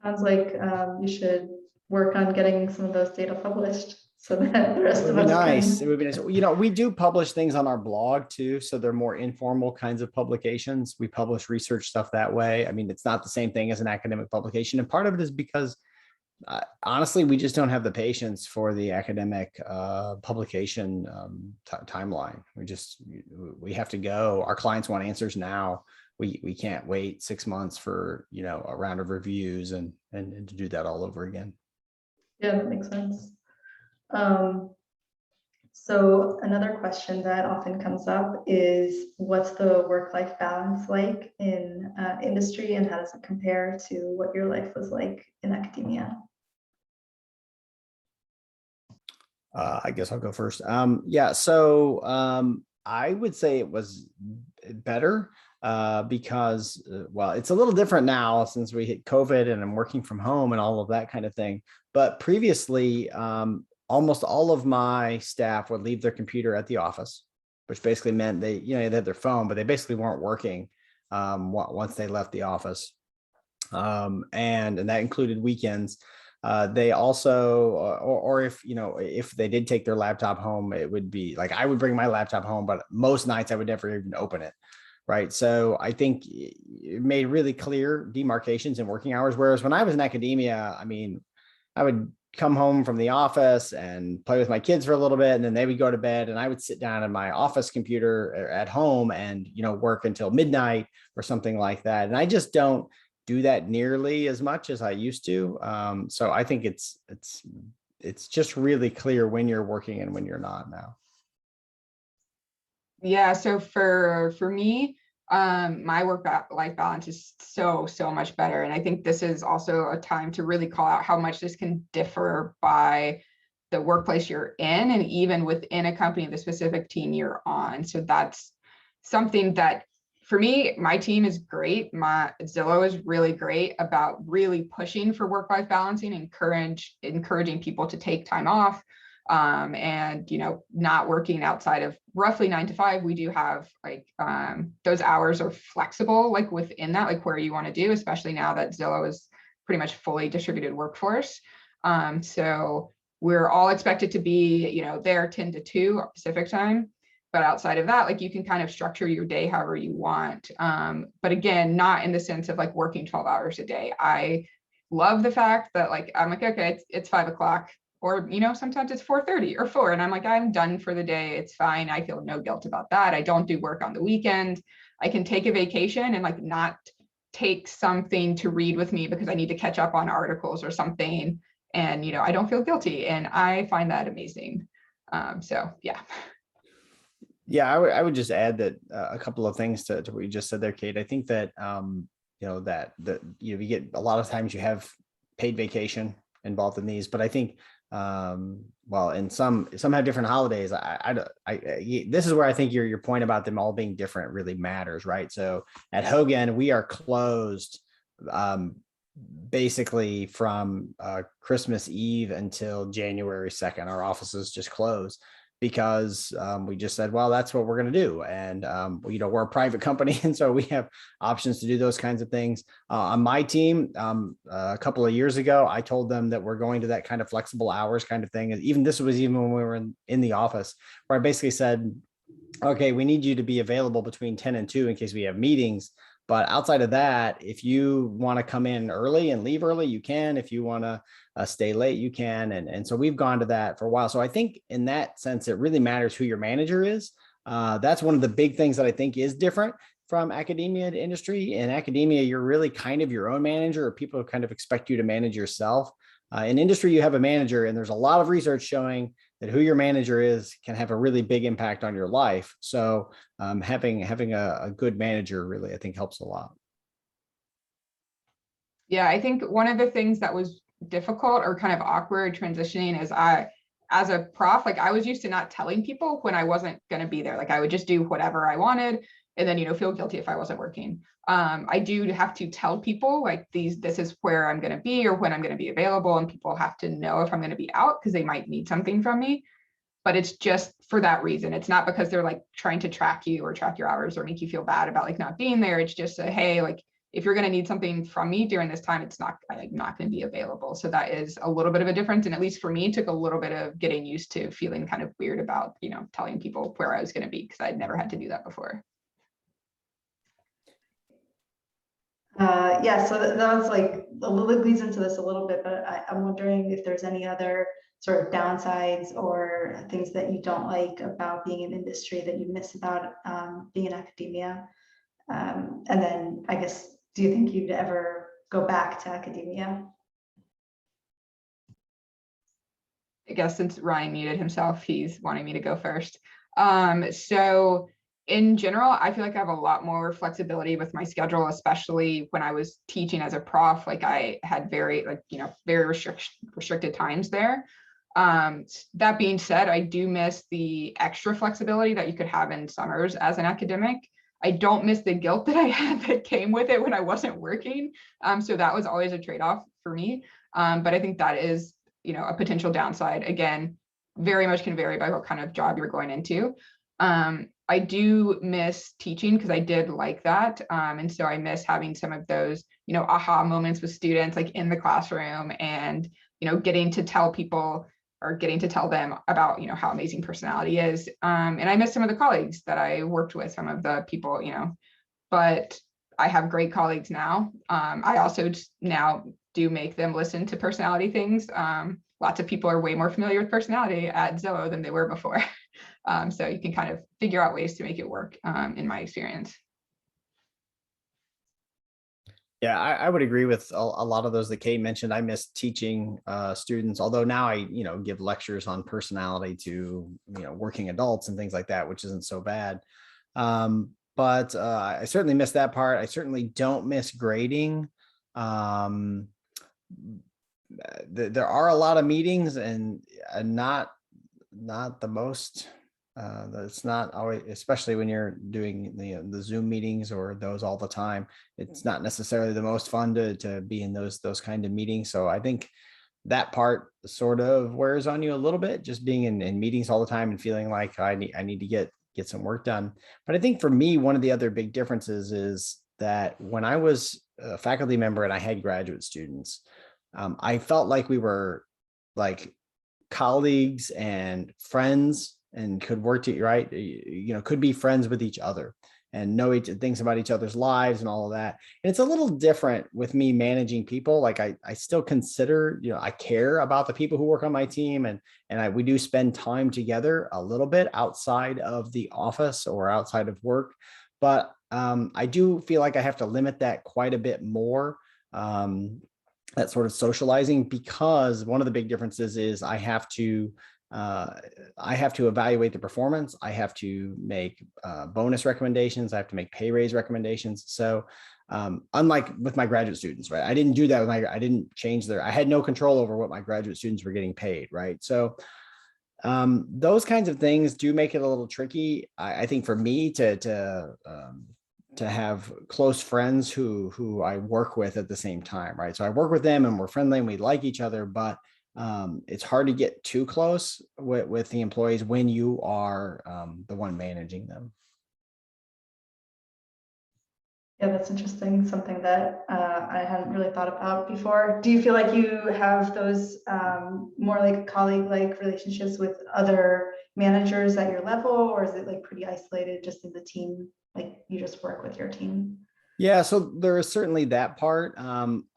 Sounds like you should work on getting some of those data published so that the rest of us Nice. can. It would be nice. You know, we do publish things on our blog too, so they're more informal kinds of publications. We publish research stuff that way. I mean, it's not the same thing as an academic publication, and part of it is because honestly, we just don't have the patience for the academic publication timeline. We have to go. Our clients want answers now. We can't wait 6 months for, you know, a round of reviews and to do that all over again. Yeah, that makes sense. So another question that often comes up is, what's the work-life balance like in industry, and how does it compare to what your life was like in academia? I guess I'll go first. Yeah, so I would say it was better because, well, it's a little different now since we hit COVID and I'm working from home and all of that kind of thing. But previously, almost all of my staff would leave their computer at the office, which basically meant they had their phone, but they basically weren't working once they left the office. And that included weekends. They also, or if they did take their laptop home, it would be like, I would bring my laptop home, but most nights I would never even open it. Right. So I think it made really clear demarcations in working hours. Whereas when I was in academia, I mean, I would come home from the office and play with my kids for a little bit, and then they would go to bed, and I would sit down at my office computer at home and, work until midnight or something like that. And I just don't do that nearly as much as I used to. So I think it's just really clear when you're working and when you're not now. Yeah, so for me, my work-life balance is so much better. And I think this is also a time to really call out how much this can differ by the workplace you're in, and even within a company, the specific team you're on. So that's something that, for me, my team is great. My Zillow is really great about really pushing for work-life balancing, encouraging people to take time off. And not working outside of roughly 9 to 5. We do have like those hours are flexible, like within that, like where you want to do, especially now that Zillow is pretty much fully distributed workforce. So we're all expected to be, there 10 to 2 Pacific time. But outside of that, like you can kind of structure your day however you want. But again, not in the sense of like working 12 hours a day. I love the fact that like, I'm like, okay, it's 5 o'clock. Or, sometimes it's 4:30 or 4, and I'm like, I'm done for the day. It's fine. I feel no guilt about that. I don't do work on the weekend. I can take a vacation and like not take something to read with me because I need to catch up on articles or something. And, I don't feel guilty, and I find that amazing. So, yeah. Yeah, I would just add that a couple of things to what you just said there, Kate. I think that, you get a lot of times you have paid vacation involved in these, but I think, well, and some have different holidays. This is where I think your point about them all being different really matters, right? So at Hogan, we are closed basically from Christmas Eve until January 2nd. Our offices just close because we just said, well, that's what we're going to do. And, we're a private company. And so we have options to do those kinds of things. On my team, a couple of years ago, I told them that we're going to that kind of flexible hours kind of thing. And this was even when we were in the office, where I basically said, okay, we need you to be available between 10 and 2 in case we have meetings. But outside of that, if you want to come in early and leave early, you can. If you want to stay late, you can. And so we've gone to that for a while. So I think in that sense, it really matters who your manager is. That's one of the big things that I think is different from academia to industry. In academia, you're really kind of your own manager, or people kind of expect you to manage yourself. In industry, you have a manager, and there's a lot of research showing that who your manager is can have a really big impact on your life. So having a good manager really, I think, helps a lot. Yeah, I think one of the things that was difficult or kind of awkward transitioning is as a prof, like I was used to not telling people when I wasn't going to be there. Like I would just do whatever I wanted and then, feel guilty if I wasn't working. I do have to tell people like this is where I'm going to be or when I'm going to be available, and people have to know if I'm going to be out because they might need something from me. But it's just for that reason. It's not because they're like trying to track you or track your hours or make you feel bad about like not being there. It's just a, hey, like if you're going to need something from me during this time, it's not going to be available. So that is a little bit of a difference. And at least for me, it took a little bit of getting used to feeling kind of weird about, telling people where I was going to be because I'd never had to do that before. Yeah, so that was like a little leads into this a little bit, but I'm wondering if there's any other sort of downsides or things that you don't like about being in industry that you miss about being in academia. And then I guess, do you think you'd ever go back to academia? I guess since Ryan muted himself, he's wanting me to go first. So in general, I feel like I have a lot more flexibility with my schedule, especially when I was teaching as a prof. Like I had very restricted times there. That being said, I do miss the extra flexibility that you could have in summers as an academic. I don't miss the guilt that I had that came with it when I wasn't working. So that was always a trade-off for me. But I think that is, a potential downside. Again, very much can vary by what kind of job you're going into. I do miss teaching because I did like that. And so I miss having some of those, aha moments with students like in the classroom and, getting to tell people or getting to tell them about, how amazing personality is. And I miss some of the colleagues that I worked with, some of the people, but I have great colleagues now. I also now do make them listen to personality things. Lots of people are way more familiar with personality at Zillow than they were before. So you can kind of figure out ways to make it work in my experience. Yeah, I would agree with a lot of those that Kate mentioned. I miss teaching students, although now I, give lectures on personality to, working adults and things like that, which isn't so bad. But I certainly miss that part. I certainly don't miss grading. There are a lot of meetings and not the most. It's not always, especially when you're doing the Zoom meetings or those all the time. It's not necessarily the most fun to be in those kind of meetings. So I think that part sort of wears on you a little bit, just being in meetings all the time and feeling like I need to get some work done. But I think for me, one of the other big differences is that when I was a faculty member and I had graduate students, I felt like we were like colleagues and friends and could work to right, could be friends with each other and know things about each other's lives and all of that. And it's a little different with me managing people. Like I still consider, I care about the people who work on my team and we do spend time together a little bit outside of the office or outside of work. But I do feel like I have to limit that quite a bit more. That sort of socializing, because one of the big differences is I have to evaluate the performance. I have to make bonus recommendations. I have to make pay raise recommendations. So unlike with my graduate students, right? I didn't do that I didn't change I had no control over what my graduate students were getting paid, right? So those kinds of things do make it a little tricky. I think for me to have close friends who I work with at the same time, right? So I work with them and we're friendly and we like each other, but it's hard to get too close with the employees when you are the one managing them. Yeah, that's interesting. Something that I hadn't really thought about before. Do you feel like you have those more like colleague-like relationships with other managers at your level, or is it like pretty isolated just in the team? Like you just work with your team? Yeah, so there is certainly that part.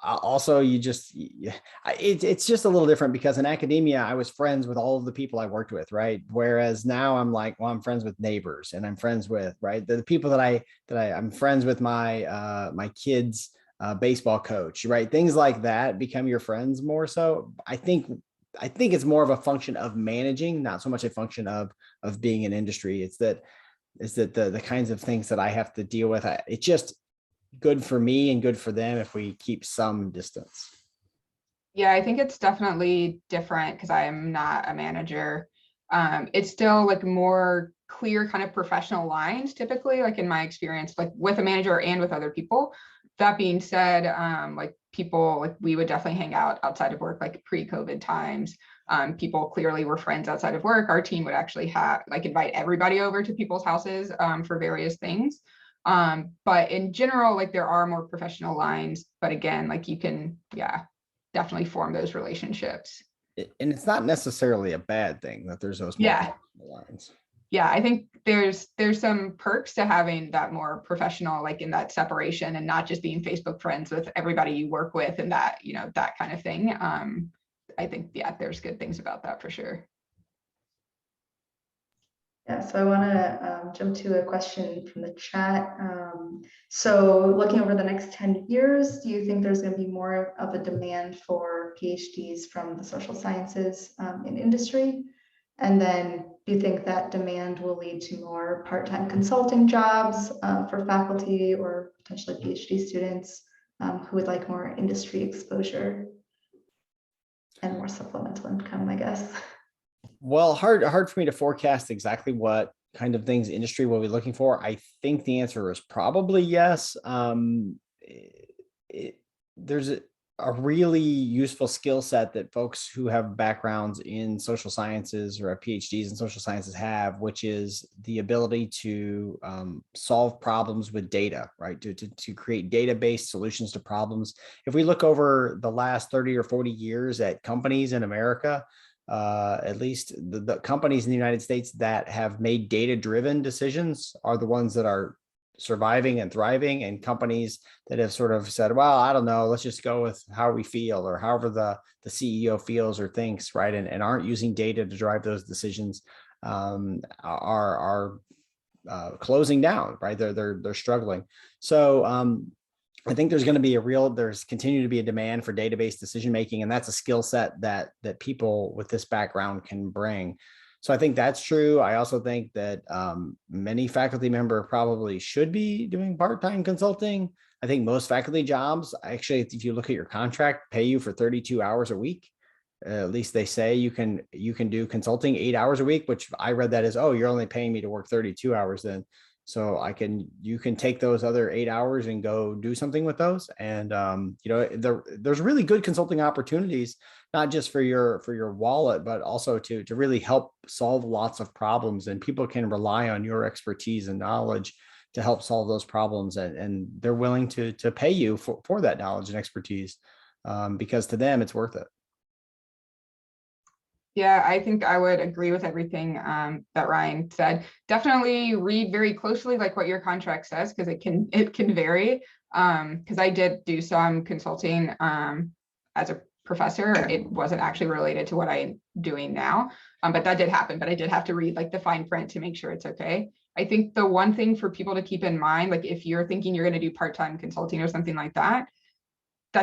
Also, it's just a little different because in academia, I was friends with all of the people I worked with, right? Whereas now I'm like, well, I'm friends with neighbors and I'm friends with, right? The people I'm friends with my kids' baseball coach, right? Things like that become your friends more so. I think it's more of a function of managing, not so much a function of being in industry. It's that the kinds of things that I have to deal with, it's just good for me and good for them if we keep some distance. Yeah, I think it's definitely different because I am not a manager. It's still like more clear kind of professional lines typically, like in my experience, like with a manager and with other people. That being said, like people, like we would definitely hang out outside of work, like pre-COVID times. People clearly were friends outside of work. Our team would actually have like invite everybody over to people's houses for various things. But in general, like there are more professional lines, but again, like you can, yeah, definitely form those relationships. And it's not necessarily a bad thing that there's those more Yeah. professional lines. Yeah, I think there's some perks to having that more professional, like in that separation and not just being Facebook friends with everybody you work with and that, you know, that kind of thing. I think, yeah, there's good things about that for sure. Yeah, so I want to jump to a question from the chat. So looking over the next 10 years, do you think there's going to be more of a demand for PhDs from the social sciences in industry? And then do you think that demand will lead to more part-time consulting jobs for faculty or potentially PhD students who would like more industry exposure and more supplemental income, I guess? Well, hard for me to forecast exactly what kind of things industry will be looking for. I think the answer is probably yes. There's a really useful skill set that folks who have backgrounds in social sciences or have PhDs in social sciences have, which is the ability to solve problems with data, right? To create data-based solutions to problems. If we look over the last 30 or 40 years at companies in America, at least the companies in the United States that have made data-driven decisions are the ones that are surviving and thriving, and companies that have sort of said, well, I don't know, let's just go with how we feel or however the CEO feels or thinks, right? And aren't using data to drive those decisions are closing down, right? They're struggling. So I think there's going to be there's continue to be a demand for database decision making, and that's a skill set that people with this background can bring. So I think that's true. I also think that many faculty member probably should be doing part-time consulting. I think most faculty jobs, actually, if you look at your contract, pay you for 32 hours a week. At least they say you can do consulting 8 hours a week, which I read that as, oh, you're only paying me to work 32 hours then. So you can take those other 8 hours and go do something with those. And, you know, there's really good consulting opportunities, not just for your wallet, but also to really help solve lots of problems, and people can rely on your expertise and knowledge to help solve those problems. And they're willing to pay you for that knowledge and expertise because to them, it's worth it. Yeah, I think I would agree with everything that Ryan said. Definitely read very closely like what your contract says, because it can vary. Because I did do some consulting as a professor. It wasn't actually related to what I'm doing now, but that did happen. But I did have to read like the fine print to make sure it's okay. I think the one thing for people to keep in mind, like if you're thinking you're going to do part-time consulting or something like that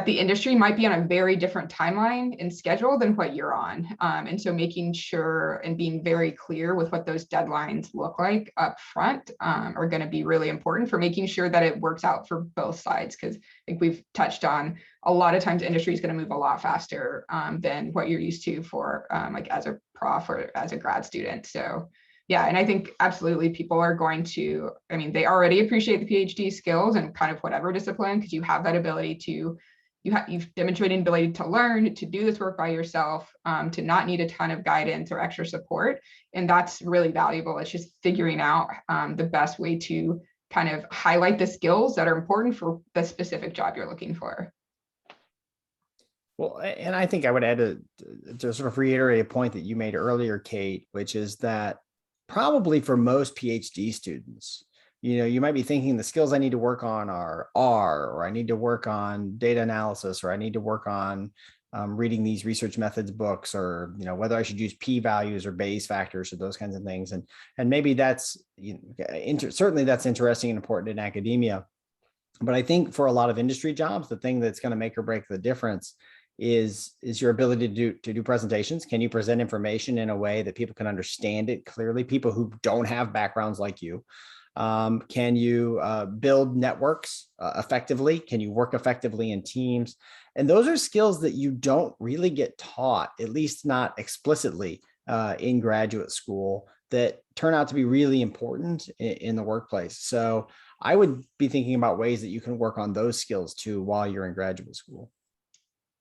the industry might be on a very different timeline and schedule than what you're on. And so making sure and being very clear with what those deadlines look like up front are going to be really important for making sure that it works out for both sides. Because I think we've touched on a lot of times industry is going to move a lot faster than what you're used to for like as a prof or as a grad student. So yeah, and I think absolutely people are going to, I mean, they already appreciate the PhD skills and kind of whatever discipline, because you have that ability to you've demonstrated an ability to learn, to do this work by yourself, to not need a ton of guidance or extra support. And that's really valuable. It's just figuring out the best way to kind of highlight the skills that are important for the specific job you're looking for. Well, and I think I would add to sort of reiterate a point that you made earlier, Kate, which is that probably for most PhD students, you know, you might be thinking the skills I need to work on are R, or I need to work on data analysis, or I need to work on reading these research methods books, or, you know, whether I should use p-values or Bayes factors or those kinds of things. And maybe that's, you know, certainly that's interesting and important in academia. But I think for a lot of industry jobs, the thing that's going to make or break the difference is your ability to do presentations. Can you present information in a way that people can understand it clearly? People who don't have backgrounds like you. Can you build networks effectively? Can you work effectively in teams? And those are skills that you don't really get taught, at least not explicitly in graduate school, that turn out to be really important in the workplace. So I would be thinking about ways that you can work on those skills too while you're in graduate school.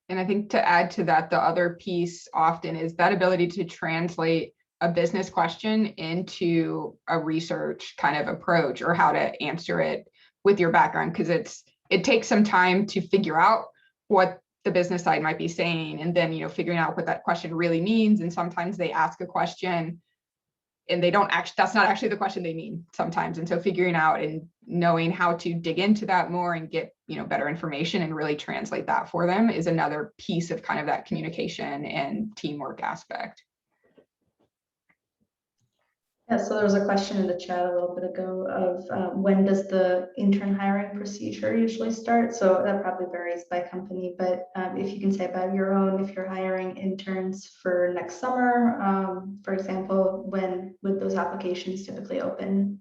And I think to add to that, the other piece often is that ability to translate a business question into a research kind of approach, or how to answer it with your background, because it takes some time to figure out what the business side might be saying, and then figuring out what that question really means. And sometimes they ask a question and they don't actually, that's not actually the question they mean sometimes. And so figuring out and knowing how to dig into that more and get better information and really translate that for them is another piece of kind of that communication and teamwork aspect. Yeah, so there was a question in the chat a little bit ago of when does the intern hiring procedure usually start? So that probably varies by company, but if you can say about your own, if you're hiring interns for next summer, for example, when would those applications typically open?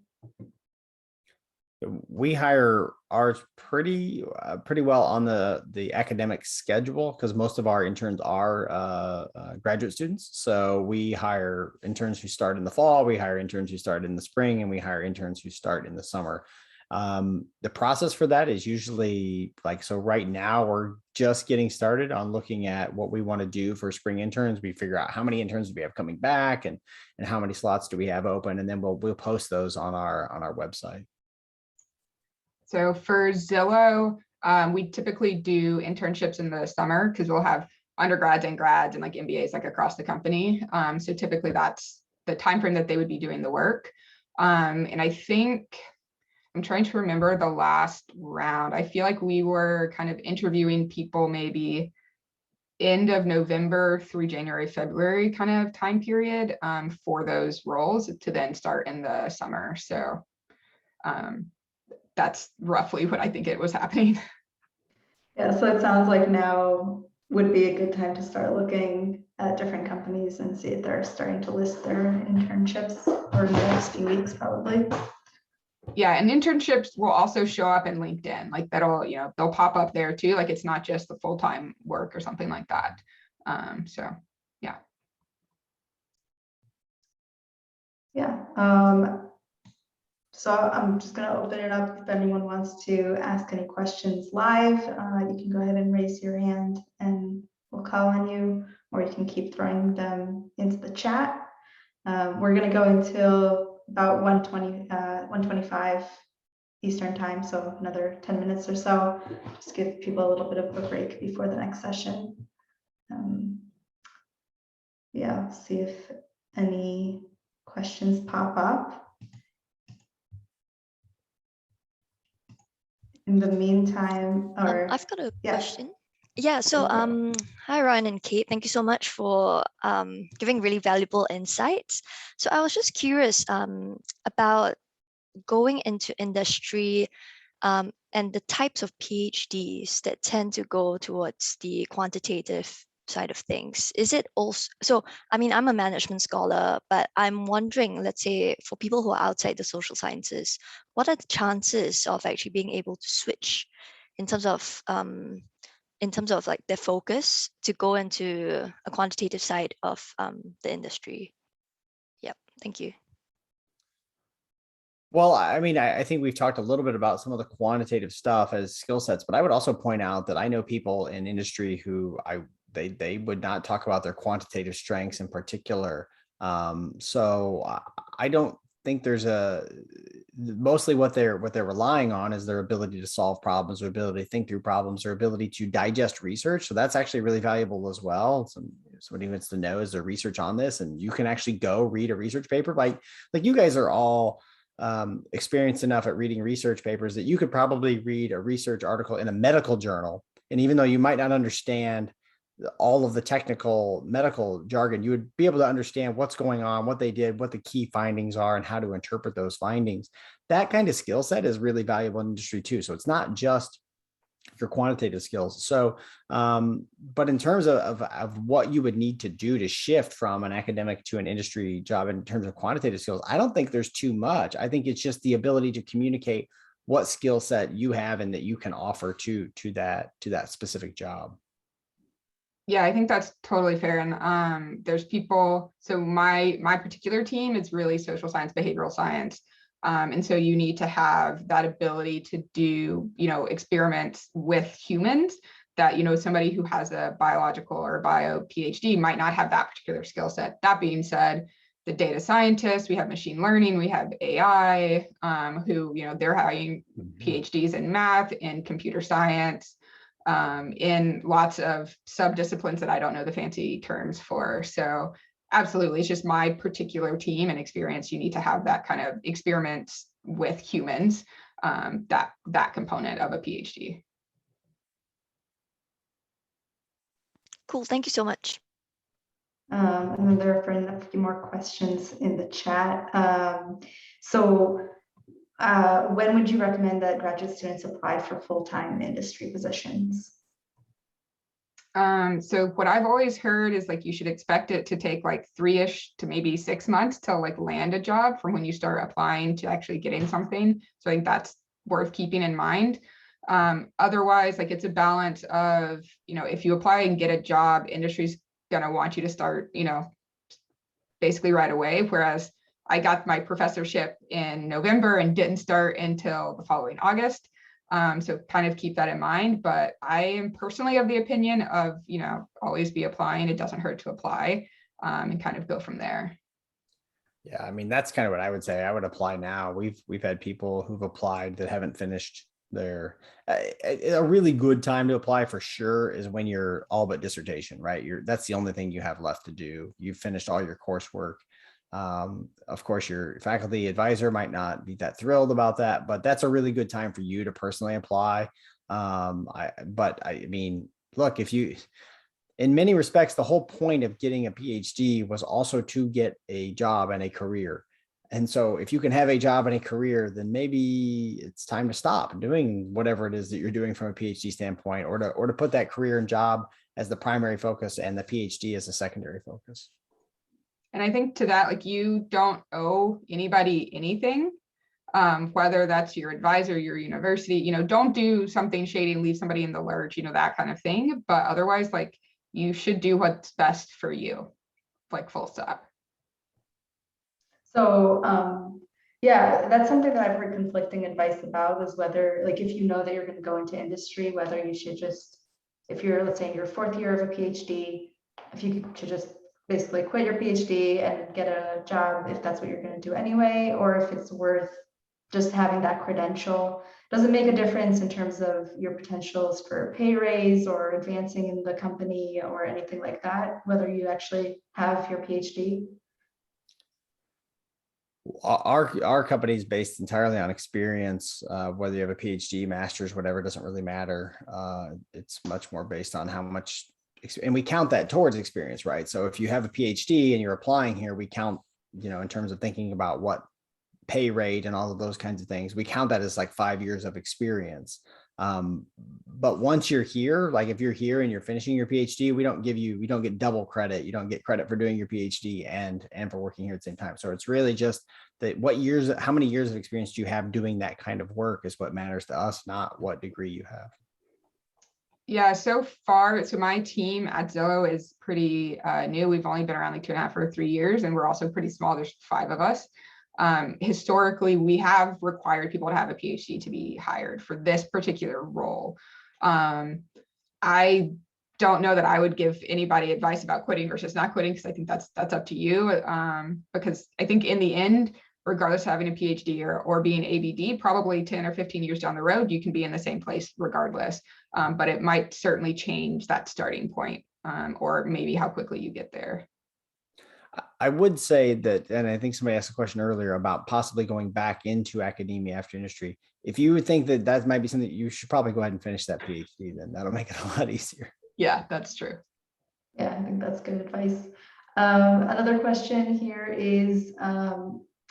We hire ours pretty well on the academic schedule, because most of our interns are graduate students. So we hire interns who start in the fall, we hire interns who start in the spring, and we hire interns who start in the summer. The process for that is usually so right now we're just getting started on looking at what we want to do for spring interns. We figure out how many interns do we have coming back, and how many slots do we have open, and then we'll post those on our website. So for Zillow, we typically do internships in the summer because we'll have undergrads and grads and MBAs across the company. So typically that's the time frame that they would be doing the work. And I think I'm trying to remember the last round. I feel like we were kind of interviewing people maybe end of November through January, February kind of time period for those roles to then start in the summer. So that's roughly what I think it was happening. Yeah, so it sounds like now would be a good time to start looking at different companies and see if they're starting to list their internships, or in the next few weeks probably. Yeah, and internships will also show up in LinkedIn. That'll, they'll pop up there too. It's not just the full-time work or something like that. So yeah. Yeah. So I'm just going to open it up. If anyone wants to ask any questions live, you can go ahead and raise your hand and we'll call on you, or you can keep throwing them into the chat. We're going to go until about 1:25 Eastern time, so another 10 minutes or so. Just give people a little bit of a break before the next session. Yeah, see if any questions pop up. In the meantime, I've got a question. Yeah, so hi Ryan and Kate, thank you so much for giving really valuable insights. So I was just curious about going into industry and the types of PhDs that tend to go towards the quantitative side of things. Is it also, so I mean, I'm a management scholar, but I'm wondering, let's say for people who are outside the social sciences, what are the chances of actually being able to switch in terms of their focus to go into a quantitative side of the industry? Yep, thank you. Well, I mean, I think we've talked a little bit about some of the quantitative stuff as skill sets, but I would also point out that I know people in industry who they would not talk about their quantitative strengths in particular. So I don't think there's mostly what they're relying on is their ability to solve problems, their ability to think through problems, their ability to digest research. So that's actually really valuable as well. Somebody wants to know, is there research on this? And you can actually go read a research paper. Like you guys are all experienced enough at reading research papers that you could probably read a research article in a medical journal. And even though you might not understand all of the technical medical jargon, you would be able to understand what's going on, what they did, what the key findings are, and how to interpret those findings. That kind of skill set is really valuable in industry too. So it's not just your quantitative skills. So, but in terms of what you would need to do to shift from an academic to an industry job in terms of quantitative skills, I don't think there's too much. I think it's just the ability to communicate what skill set you have and that you can offer to that specific job. Yeah, I think that's totally fair. And there's people, so my particular team is really social science, behavioral science. And so you need to have that ability to do, experiments with humans that, somebody who has a biological or bio PhD might not have that particular skill set. That being said, the data scientists, we have machine learning, we have AI, who, they're having PhDs in math, in computer science, in lots of subdisciplines that I don't know the fancy terms for. So absolutely, it's just my particular team and experience. You need to have that kind of experiments with humans, that component of a PhD. Cool, thank you so much. And then there are a few more questions in the chat. When would you recommend that graduate students apply for full-time industry positions? So what I've always heard is like you should expect it to take like 3-ish to maybe 6 months to like land a job from when you start applying to actually getting something. So I think that's worth keeping in mind. Otherwise, like it's a balance of, if you apply and get a job, industry's gonna want you to start, basically right away. Whereas I got my professorship in November and didn't start until the following August. So kind of keep that in mind, but I am personally of the opinion of, always be applying. It doesn't hurt to apply, and kind of go from there. Yeah, I mean, that's kind of what I would say. I would apply now. We've had people who've applied that haven't finished their, a really good time to apply for sure is when you're all but dissertation, right? That's the only thing you have left to do. You've finished all your coursework. Of course, your faculty advisor might not be that thrilled about that, but that's a really good time for you to personally apply. I mean, look, in many respects, the whole point of getting a PhD was also to get a job and a career. And so if you can have a job and a career, then maybe it's time to stop doing whatever it is that you're doing from a PhD standpoint, or to put that career and job as the primary focus and the PhD as a secondary focus. And I think to that, like you don't owe anybody anything, whether that's your advisor, your university, don't do something shady and leave somebody in the lurch, that kind of thing. But otherwise, like you should do what's best for you, like full stop. So yeah, that's something that I've heard conflicting advice about, is whether, like, if you know that you're going to go into industry, whether you should just, if you're, let's say in your 4th year of a PhD, if you should just basically quit your PhD and get a job if that's what you're going to do anyway, or if it's worth just having that credential. Does it make a difference in terms of your potentials for pay raise or advancing in the company or anything like that, whether you actually have your PhD? Our company is based entirely on experience. Whether you have a PhD, master's, whatever, doesn't really matter. It's much more based on how much, and we count that towards experience, right? So if you have a PhD and you're applying here, we count, in terms of thinking about what pay rate and all of those kinds of things, we count that as like 5 years of experience. But once you're here, like if you're here and you're finishing your PhD, we don't get double credit. You don't get credit for doing your PhD and for working here at the same time. So it's really just that how many years of experience do you have doing that kind of work is what matters to us, not what degree you have. Yeah, so far, so my team at Zillow is pretty new. We've only been around like 2.5 or 3 years, and we're also pretty small. There's 5 of us. Historically, we have required people to have a PhD to be hired for this particular role. I don't know that I would give anybody advice about quitting versus not quitting, because I think that's up to you. Because I think in the end, regardless of having a PhD or being ABD, probably 10 or 15 years down the road, you can be in the same place regardless. But it might certainly change that starting point, or maybe how quickly you get there. I would say that, and I think somebody asked a question earlier about possibly going back into academia after industry. If you would think that might be something, you should probably go ahead and finish that PhD, then that'll make it a lot easier. Yeah, that's true. Yeah, I think that's good advice. Another question here is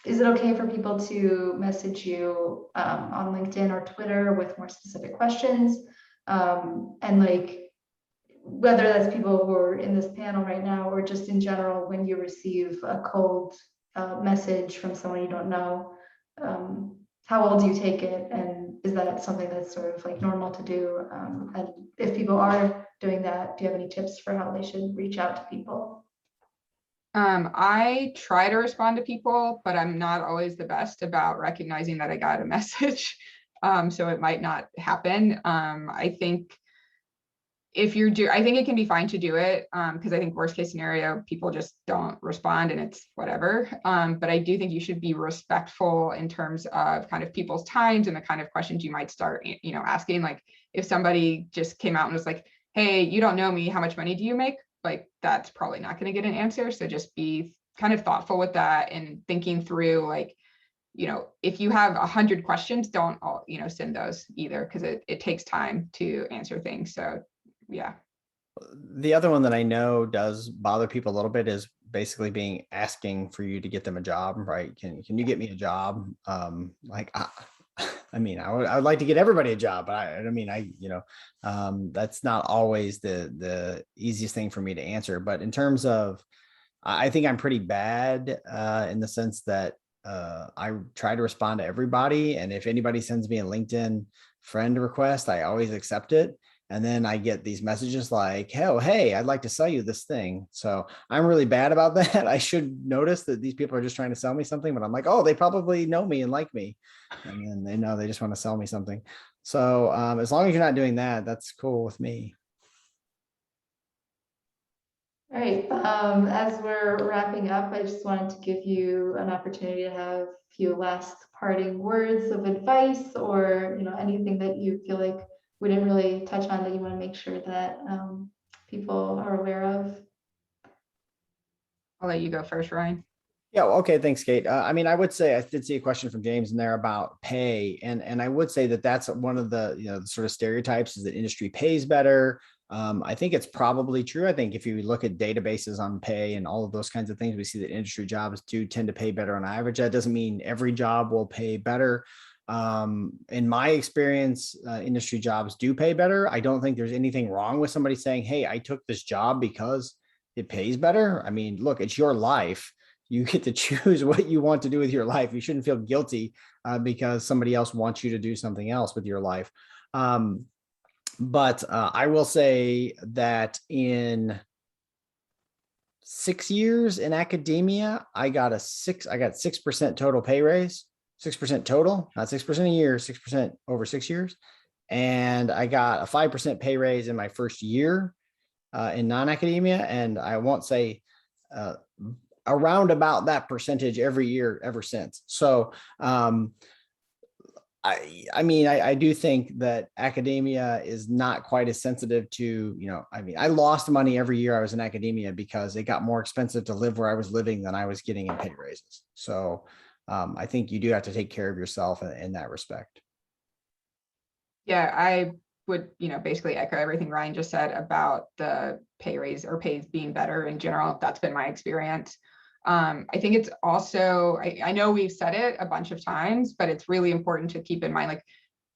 it okay for people to message you on LinkedIn or Twitter with more specific questions? And like, whether that's people who are in this panel right now or just in general, when you receive a cold message from someone you don't know, how well do you take it? And is that something that's sort of like normal to do? And if people are doing that, do you have any tips for how they should reach out to people? I try to respond to people, but I'm not always the best about recognizing that I got a message. So it might not happen. I think if you're I think it can be fine to do it, because I think worst case scenario, people just don't respond and it's whatever. But I do think you should be respectful in terms of kind of people's times and the kind of questions you might start, asking. Like if somebody just came out and was like, hey, you don't know me, how much money do you make? Like that's probably not going to get an answer. So just be kind of thoughtful with that and thinking through, like, if you have 100 questions, don't all, send those either, because it takes time to answer things. So yeah. The other one that I know does bother people a little bit is basically asking for you to get them a job, right? Can you get me a job? I would like to get everybody a job, but that's not always the easiest thing for me to answer. But in terms of, I think I'm pretty bad in the sense that I try to respond to everybody. And if anybody sends me a LinkedIn friend request, I always accept it. And then I get these messages like, oh, hey, I'd like to sell you this thing. So I'm really bad about that. I should notice that these people are just trying to sell me something, but I'm like, oh, they probably know me and like me. And then they know they just want to sell me something. So as long as you're not doing that, that's cool with me. All right. As we're wrapping up, I just wanted to give you an opportunity to have a few last parting words of advice, or anything that you feel like we didn't really touch on that you want to make sure that people are aware of. I'll let you go first, Ryan. Yeah. Okay. Thanks, Kate. I would say I did see a question from James in there about pay, and I would say that that's one of the sort of stereotypes, is that industry pays better. I think it's probably true. I think if you look at databases on pay and all of those kinds of things, we see that industry jobs do tend to pay better on average. That doesn't mean every job will pay better. In my experience, industry jobs do pay better. I don't think there's anything wrong with somebody saying, hey, I took this job because it pays better. I mean, look, it's your life. You get to choose what you want to do with your life. You shouldn't feel guilty because somebody else wants you to do something else with your life. But I will say that in 6 years in academia, I got 6% total pay raise, 6% total, not 6% a year, 6% over 6 years. And I got a 5% pay raise in my first year in non-academia. And I won't say around about that percentage every year ever since. So I do think that academia is not quite as sensitive to, I lost money every year I was in academia because it got more expensive to live where I was living than I was getting in pay raises. So I think you do have to take care of yourself in that respect. Yeah, I would, basically echo everything Ryan just said about the pay raise or pays being better in general. That's been my experience. I think it's also, I know we've said it a bunch of times, but it's really important to keep in mind, like,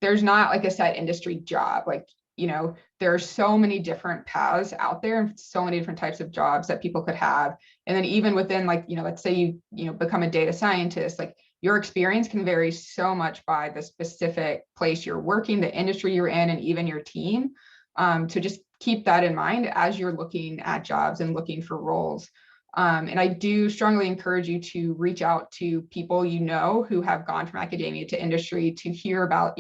there's not like a set industry job. Like, there are so many different paths out there and so many different types of jobs that people could have. And then even within, like, let's say you become a data scientist, like your experience can vary so much by the specific place you're working, the industry you're in, and even your team. So just keep that in mind as you're looking at jobs and looking for roles. And I do strongly encourage you to reach out to people who have gone from academia to industry to hear about,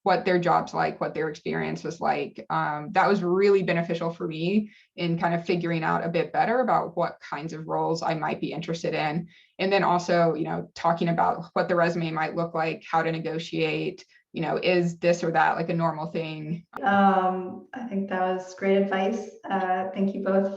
what their job's like, what their experience was like. That was really beneficial for me in kind of figuring out a bit better about what kinds of roles I might be interested in. And then also, talking about what the resume might look like, how to negotiate, is this or that like a normal thing? I think that was great advice. Thank you both